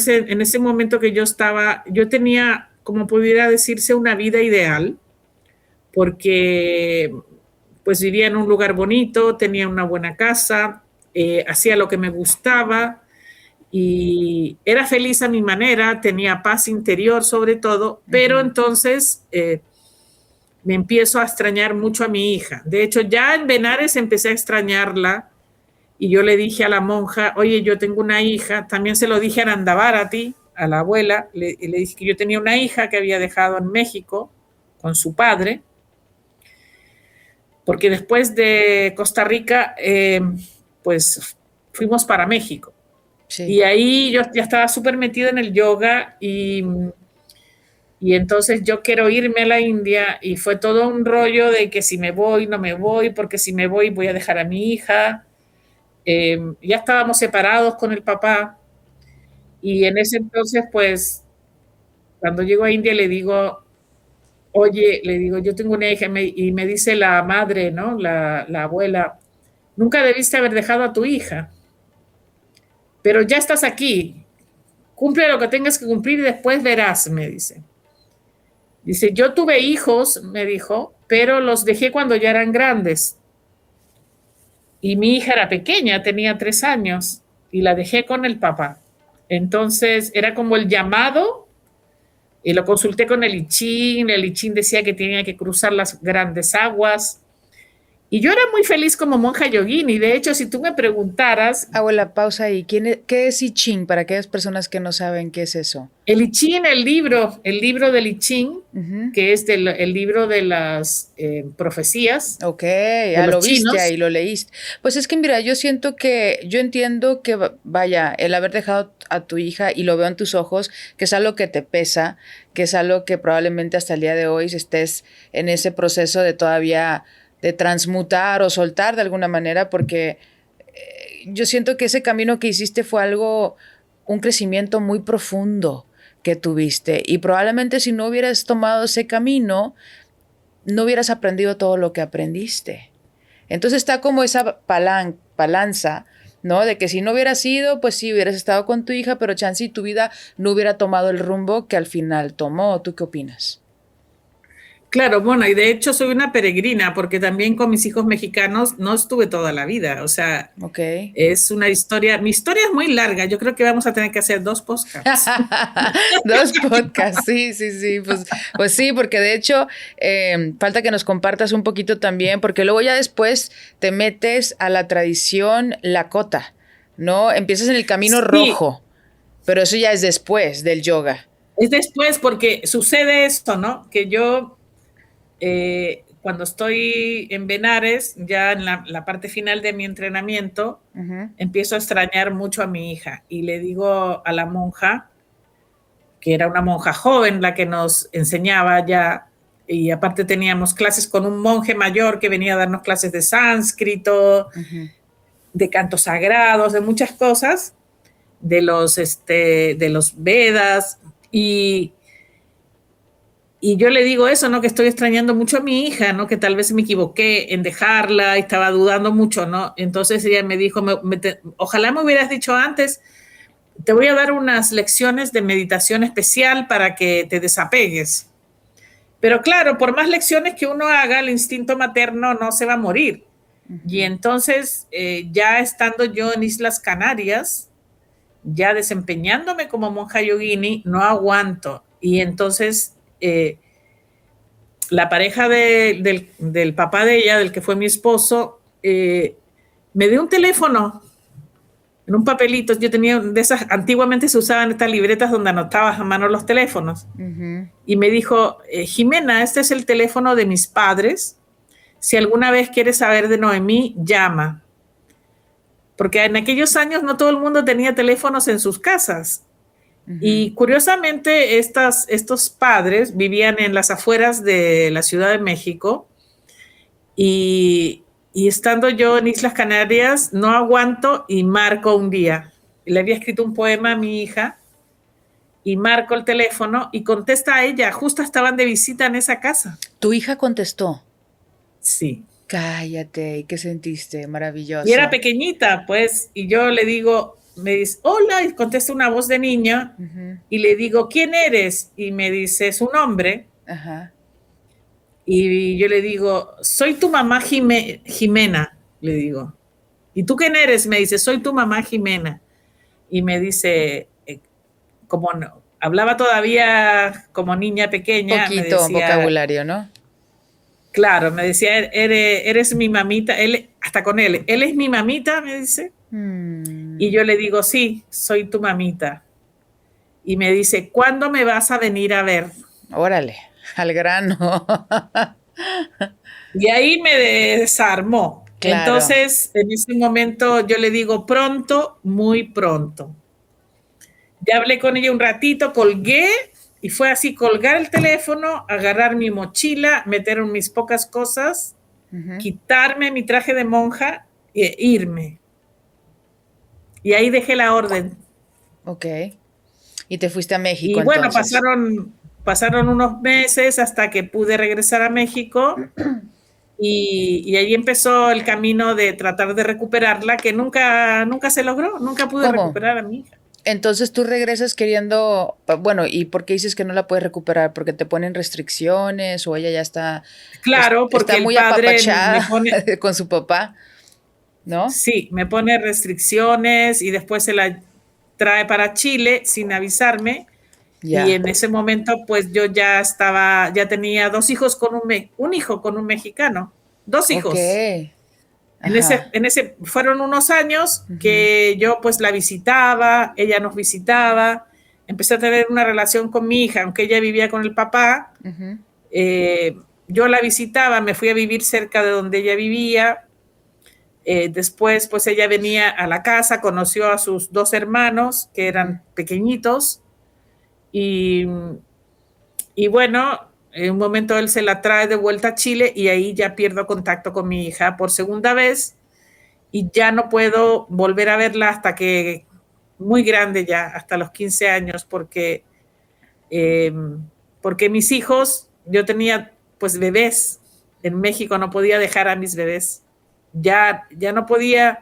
ese momento que yo estaba, yo tenía, como pudiera decirse, una vida ideal, porque pues vivía en un lugar bonito, tenía una buena casa, hacía lo que me gustaba y era feliz a mi manera, tenía paz interior sobre todo, pero entonces me empiezo a extrañar mucho a mi hija. De hecho, ya en Benares empecé a extrañarla y yo le dije a la monja, oye, yo tengo una hija, también se lo dije a Nandavarati, a la abuela, le dije que yo tenía una hija que había dejado en México con su padre, porque después de Costa Rica, pues fuimos para México. Sí. Y ahí yo ya estaba súper metida en el yoga y entonces yo quiero irme a la India y fue todo un rollo de que si me voy, no me voy, porque si me voy voy a dejar a mi hija. Ya estábamos separados con el papá y en ese entonces, pues, cuando llego a India le digo, oye, le digo, yo tengo una hija y me dice la madre, ¿no? La abuela, nunca debiste haber dejado a tu hija, pero ya estás aquí, cumple lo que tengas que cumplir y después verás, me dice. Dice, yo tuve hijos, me dijo, pero los dejé cuando ya eran grandes. Y mi hija era pequeña, tenía 3 años, y la dejé con el papá. Entonces era como el llamado, y lo consulté con el I Ching decía que tenía que cruzar las grandes aguas, y yo era muy feliz como monja yogini. De hecho, si tú me preguntaras... Abuela, pausa ahí. ¿Qué es I Ching para aquellas personas que no saben qué es eso? El I Ching, el libro del I Ching, que es el libro de las profecías. Ok, ya lo viste ahí, lo leíste. Pues es que mira, yo entiendo que, vaya, el haber dejado a tu hija, y lo veo en tus ojos, que es algo que te pesa, que es algo que probablemente hasta el día de hoy estés en ese proceso de todavía de transmutar o soltar de alguna manera, porque yo siento que ese camino que hiciste fue un crecimiento muy profundo que tuviste, y probablemente si no hubieras tomado ese camino, no hubieras aprendido todo lo que aprendiste. Entonces está como esa balanza, ¿no? De que si no hubieras sido, pues sí, hubieras estado con tu hija, pero chance y tu vida no hubiera tomado el rumbo que al final tomó. ¿Tú qué opinas? Claro, bueno, y de hecho soy una peregrina porque también con mis hijos mexicanos no estuve toda la vida, o sea, Ok. es una historia, mi historia es muy larga, yo creo que vamos a tener que hacer 2 podcasts. Dos podcasts, sí, sí, sí, pues sí, porque de hecho falta que nos compartas un poquito también, porque luego ya después te metes a la tradición Lakota, ¿no? Empiezas en el camino Sí, rojo, pero eso ya es después del yoga. es después porque sucede esto, ¿no? Que yo cuando estoy en Benares, ya en la parte final de mi entrenamiento, Ujú. empiezo a extrañar mucho a mi hija y le digo a la monja, que era una monja joven la que nos enseñaba ya, y aparte teníamos clases con un monje mayor que venía a darnos clases de sánscrito, Ujú. de cantos sagrados, de muchas cosas, de los Vedas, y yo le digo eso, ¿no? Que estoy extrañando mucho a mi hija, ¿no? Que tal vez me equivoqué en dejarla y estaba dudando mucho, ¿no? Entonces ella me dijo, ojalá me hubieras dicho antes, te voy a dar unas lecciones de meditación especial para que te desapegues. Pero claro, por más lecciones que uno haga, el instinto materno no se va a morir. Y Ujú. entonces, ya estando yo en Islas Canarias, ya desempeñándome como monja yogini, no aguanto. Y entonces la pareja del papá de ella, del que fue mi esposo, me dio un teléfono en un papelito. Yo tenía de esas, antiguamente se usaban estas libretas donde anotabas a mano los teléfonos. Ujú. Y me dijo, Jimena, este es el teléfono de mis padres. Si alguna vez quieres saber de Noemí, llama. Porque en aquellos años no todo el mundo tenía teléfonos en sus casas. Ujú. Y curiosamente, estos padres vivían en las afueras de la Ciudad de México y estando yo en Islas Canarias, no aguanto y marco un día. Le había escrito un poema a mi hija y marco el teléfono y contesta a ella. Justo estaban de visita en esa casa. Tu hija contestó. Sí. Cállate, ¿y qué sentiste? Y era Maravilloso. pequeñita, pues, y yo le digo, me dice, hola, y contesta una voz de niña Ujú. y le digo, ¿quién eres? Y me dice su nombre. Ajá. Y yo le digo, soy tu mamá Jimena, le digo. ¿Y tú quién eres? Me dice, soy tu mamá Jimena. Y me dice, como no, hablaba todavía como niña pequeña, me Poquito decía, vocabulario, ¿no? claro, me decía, eres mi mamita, él, hasta con él es mi mamita, me dice. Y Mm. yo le digo, sí, soy tu mamita. Y me dice, ¿cuándo me vas a venir a ver? Órale, al grano. Y ahí me desarmó. Claro. Entonces, en ese momento yo le digo, pronto, muy pronto. Ya hablé con ella un ratito, colgué y fue así, colgar el teléfono, agarrar mi mochila, meter en mis pocas cosas, Ujú. quitarme mi traje de monja e irme. Y ahí dejé la orden. Ok. Y te fuiste a México Y bueno, entonces. pasaron unos meses hasta que pude regresar a México y ahí empezó el camino de tratar de recuperarla, que nunca se logró, nunca pude ¿Cómo? recuperar a mi hija. Entonces tú regresas queriendo, bueno, ¿y por qué dices que no la puedes recuperar? ¿Porque te ponen restricciones o ella ya está, Claro, está porque el muy padre me apapachada pone, con su papá, ¿no? sí, me pone restricciones y después se la trae para Chile sin avisarme. Y Ya. en ese momento, pues yo ya tenía 2 hijos un hijo con un mexicano, dos Ok. hijos. Ajá. Fueron unos años Ujú. que yo pues la visitaba, ella nos visitaba, empecé a tener una relación con mi hija, aunque ella vivía con el papá, Ujú. eh, yo la visitaba, me fui a vivir cerca de donde ella vivía, después pues ella venía a la casa, conoció a sus 2 hermanos que Ujú. eran pequeñitos y, y bueno, en un momento él se la trae de vuelta a Chile y ahí ya pierdo contacto con mi hija por segunda vez y ya no puedo volver a verla hasta que muy grande ya, hasta los 15 años, eh, porque mis hijos, yo tenía pues bebés en México, no podía dejar a mis bebés, ya no podía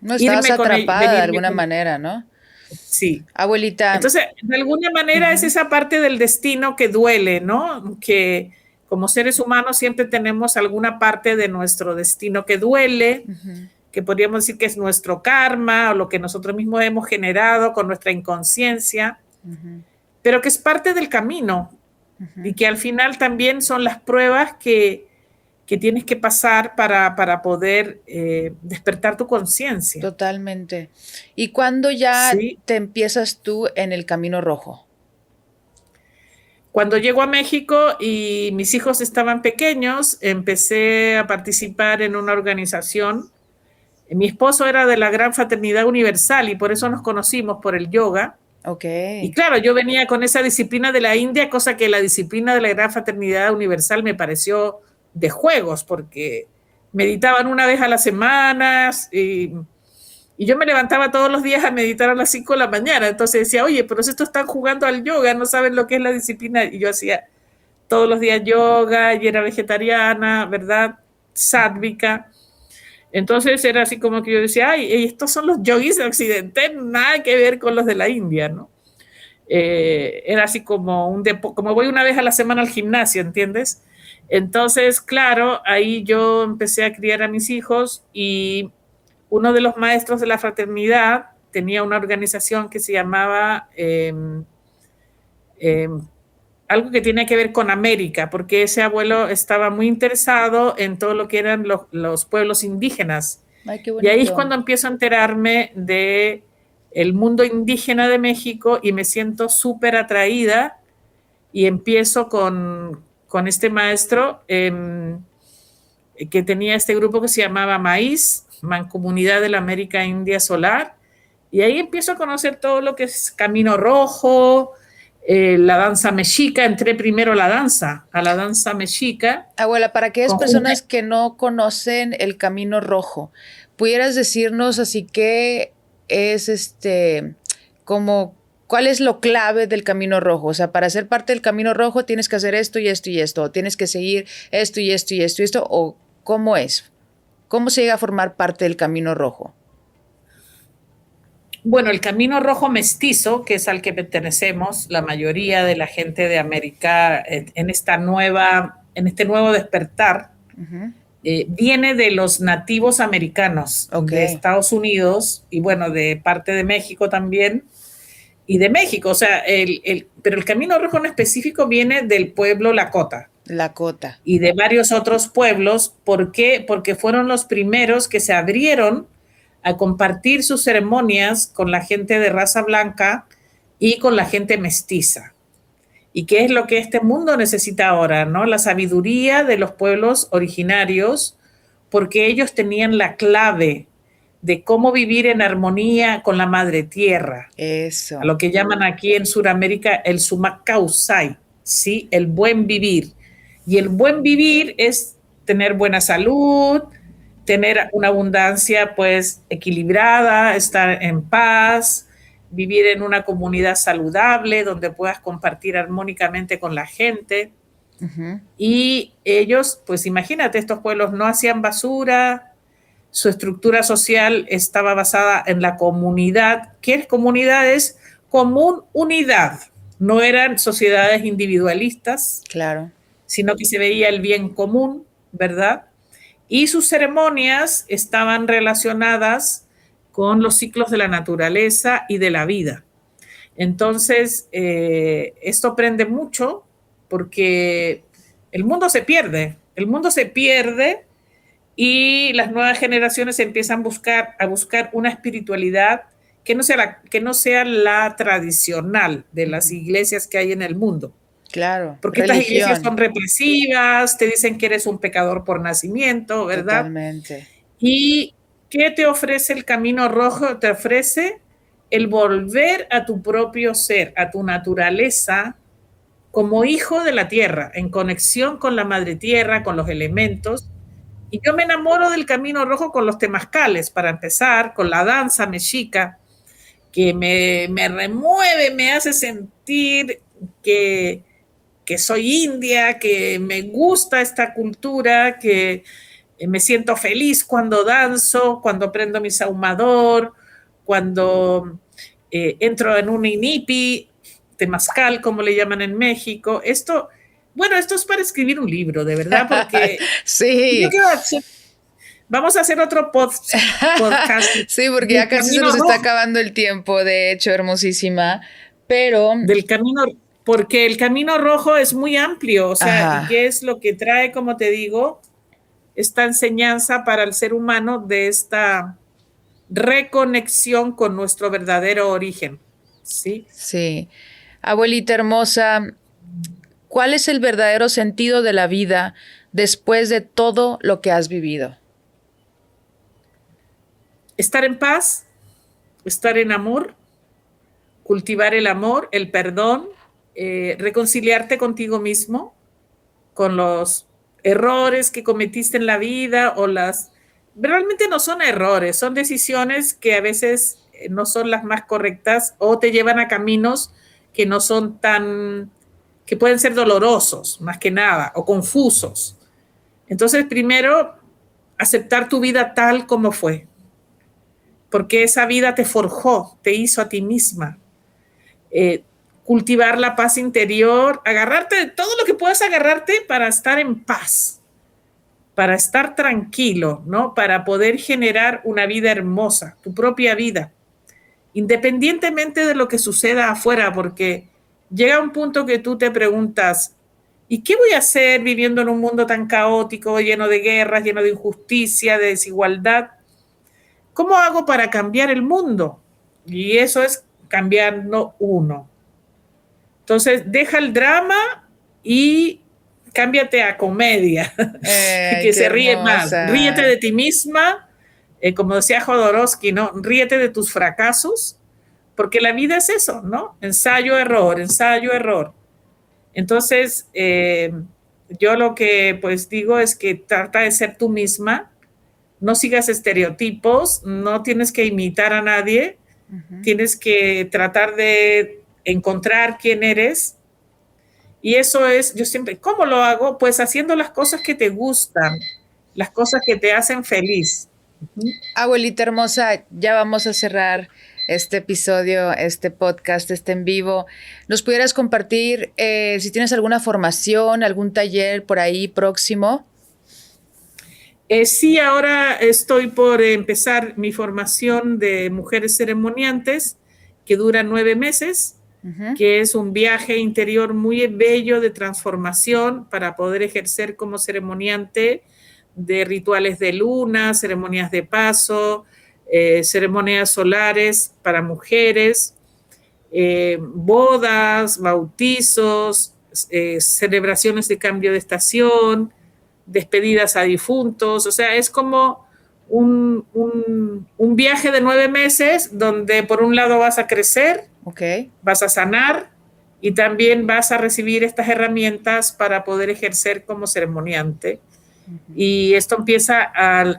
No, estabas irme con ellos, atrapada de venirme alguna con, manera, ¿no? sí. Abuelita. Entonces, de alguna manera es Ujú. esa parte del destino que duele, ¿no? Que como seres humanos siempre tenemos alguna parte de nuestro destino que duele, que podríamos decir que es nuestro karma o lo que nosotros mismos hemos generado con nuestra inconsciencia, pero que es parte del camino y que al final también son las pruebas que tienes que pasar para poder despertar tu conciencia. Totalmente. ¿Y cuándo ya ¿Sí? te empiezas tú en el camino rojo? Cuando llego a México y mis hijos estaban pequeños, empecé a participar en una organización. Mi esposo era de la Gran Fraternidad Universal y por eso nos conocimos, por el yoga. Ok. Y claro, yo venía con esa disciplina de la India, cosa que la disciplina de la Gran Fraternidad Universal me pareció de juegos, porque meditaban una vez a la semana y yo me levantaba todos los días a meditar a las 5 de la mañana. Entonces decía, oye, pero estos están jugando al yoga, no saben lo que es la disciplina. Y yo hacía todos los días yoga y era vegetariana, ¿verdad? Sádvica. Entonces era así como que yo decía, ay, estos son los yogis de Occidente, nada que ver con los de la India, ¿no? Era así como como voy una vez a la semana al gimnasio, ¿entiendes? Entonces, claro, ahí yo empecé a criar a mis hijos y uno de los maestros de la fraternidad tenía una organización que se llamaba algo que tiene que ver con América, porque ese abuelo estaba muy interesado en todo lo que eran los pueblos indígenas. Ay, qué Y ahí es bonito. cuando empiezo a enterarme de el mundo indígena de México y me siento súper atraída y empiezo con este maestro que tenía este grupo que se llamaba Maíz, Mancomunidad de la América India Solar, y ahí empiezo a conocer todo lo que es Camino Rojo, la danza mexica. Entré primero a la danza mexica. Abuela, para aquellas Conjunta. personas que no conocen el camino rojo, ¿pudieras decirnos así qué es como cuál es lo clave del camino rojo? O sea, para ser parte del camino rojo tienes que hacer esto y esto y esto, o tienes que seguir esto y esto y esto y esto, o ¿cómo es? ¿Cómo se llega a formar parte del camino rojo? Bueno, el Camino Rojo Mestizo, que es al que pertenecemos la mayoría de la gente de América en este nuevo despertar, viene de los nativos americanos de Estados Unidos y bueno, de parte de México también y de México. O sea, pero el Camino Rojo en específico viene del pueblo Lakota. Lakota. Y de varios otros pueblos. ¿Por qué? Porque fueron los primeros que se abrieron a compartir sus ceremonias con la gente de raza blanca y con la gente mestiza. ¿Y qué es lo que este mundo necesita ahora, no? La sabiduría de los pueblos originarios, porque ellos tenían la clave de cómo vivir en armonía con la madre tierra. Eso. A lo que llaman aquí en Sudamérica el sumac causai, ¿sí? El buen vivir. Y el buen vivir es tener buena salud, tener una abundancia pues equilibrada, estar en paz, vivir en una comunidad saludable donde puedas compartir armónicamente con la gente. Y ellos, pues imagínate, estos pueblos no hacían basura, su estructura social estaba basada en la comunidad. ¿Qué es comunidad? Es común unidad. No eran sociedades individualistas, claro, sino que se veía el bien común, ¿verdad? Y sus ceremonias estaban relacionadas con los ciclos de la naturaleza y de la vida. Entonces, esto aprende mucho porque el mundo se pierde y las nuevas generaciones empiezan a buscar una espiritualidad que no sea la tradicional de las iglesias que hay en el mundo. Claro. Porque estas iglesias son represivas, te dicen que eres un pecador por nacimiento, ¿verdad? Totalmente. ¿Y qué te ofrece el Camino Rojo? Te ofrece el volver a tu propio ser, a tu naturaleza, como hijo de la tierra, en conexión con la madre tierra, con los elementos. Y yo me enamoro del Camino Rojo con los temazcales, para empezar, con la danza mexica, que me remueve, me hace sentir que soy india, que me gusta esta cultura, que me siento feliz cuando danzo, cuando prendo mi sahumador, cuando entro en un inipi, temazcal, como le llaman en México. Esto Bueno, esto es para escribir un libro, de verdad, porque sí. yo quiero hacer, vamos a hacer otro podcast. Sí, porque ya casi se nos está acabando el tiempo, de hecho, hermosísima, pero... Del camino, porque el camino rojo es muy amplio, o sea, Ajá. ¿y qué es lo que trae, como te digo, esta enseñanza para el ser humano de esta reconexión con nuestro verdadero origen? Sí. Sí. Abuelita hermosa, ¿cuál es el verdadero sentido de la vida después de todo lo que has vivido? Estar en paz, estar en amor, cultivar el amor, el perdón, reconciliarte contigo mismo, con los errores que cometiste en la vida o las... Realmente no son errores, son decisiones que a veces no son las más correctas o te llevan a caminos que no son tan... que pueden ser dolorosos, más que nada, o confusos. Entonces, primero, aceptar tu vida tal como fue, porque esa vida te forjó, te hizo a ti misma. Cultivar la paz interior, agarrarte de todo lo que puedas agarrarte para estar en paz, para estar tranquilo, ¿no? Para poder generar una vida hermosa, tu propia vida, independientemente de lo que suceda afuera, porque llega un punto que tú te preguntas, ¿y qué voy a hacer viviendo en un mundo tan caótico, lleno de guerras, lleno de injusticia, de desigualdad? ¿Cómo hago para cambiar el mundo? Y eso es cambiando uno. Entonces, deja el drama y cámbiate a comedia, que Qué se ríe más. Ríete hermosa. de ti misma, como decía Jodorowsky, ¿no? Ríete de tus fracasos, porque la vida es eso, ¿no? Ensayo, error, ensayo, error. Entonces, yo lo que pues digo es que trata de ser tú misma, no sigas estereotipos, no tienes que imitar a nadie, tienes que tratar de encontrar quién eres. Y eso es, yo siempre, ¿cómo lo hago? Pues haciendo las cosas que te gustan, las cosas que te hacen feliz. Abuelita hermosa, ya vamos a cerrar este episodio, este podcast, este en vivo. ¿Nos pudieras compartir si tienes alguna formación, algún taller por ahí próximo? Sí, ahora estoy por empezar mi formación de mujeres ceremoniantes, que dura 9 meses, que es un viaje interior muy bello de transformación para poder ejercer como ceremoniante de rituales de luna, ceremonias de paso, ceremonias solares para mujeres, bodas, bautizos, celebraciones de cambio de estación, despedidas a difuntos, o sea, es como un viaje de 9 meses donde por un lado vas a crecer, vas a sanar y también vas a recibir estas herramientas para poder ejercer como ceremoniante. Y esto empieza a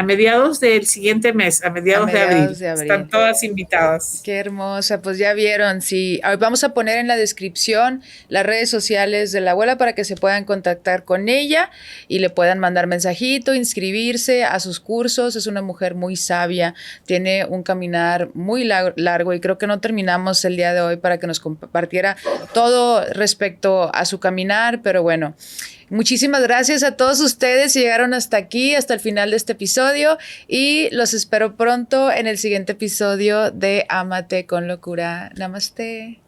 mediados del siguiente mes, a mediados de abril. Están todas invitadas. Qué hermosa, pues ya vieron, sí. Vamos a poner en la descripción las redes sociales de la abuela para que se puedan contactar con ella y le puedan mandar mensajito, inscribirse a sus cursos. Es una mujer muy sabia, tiene un caminar muy largo y creo que no terminamos el día de hoy para que nos compartiera todo respecto a su caminar, pero bueno. Muchísimas gracias a todos ustedes si llegaron hasta aquí, hasta el final de este episodio y los espero pronto en el siguiente episodio de Ámate con Locura. Namaste.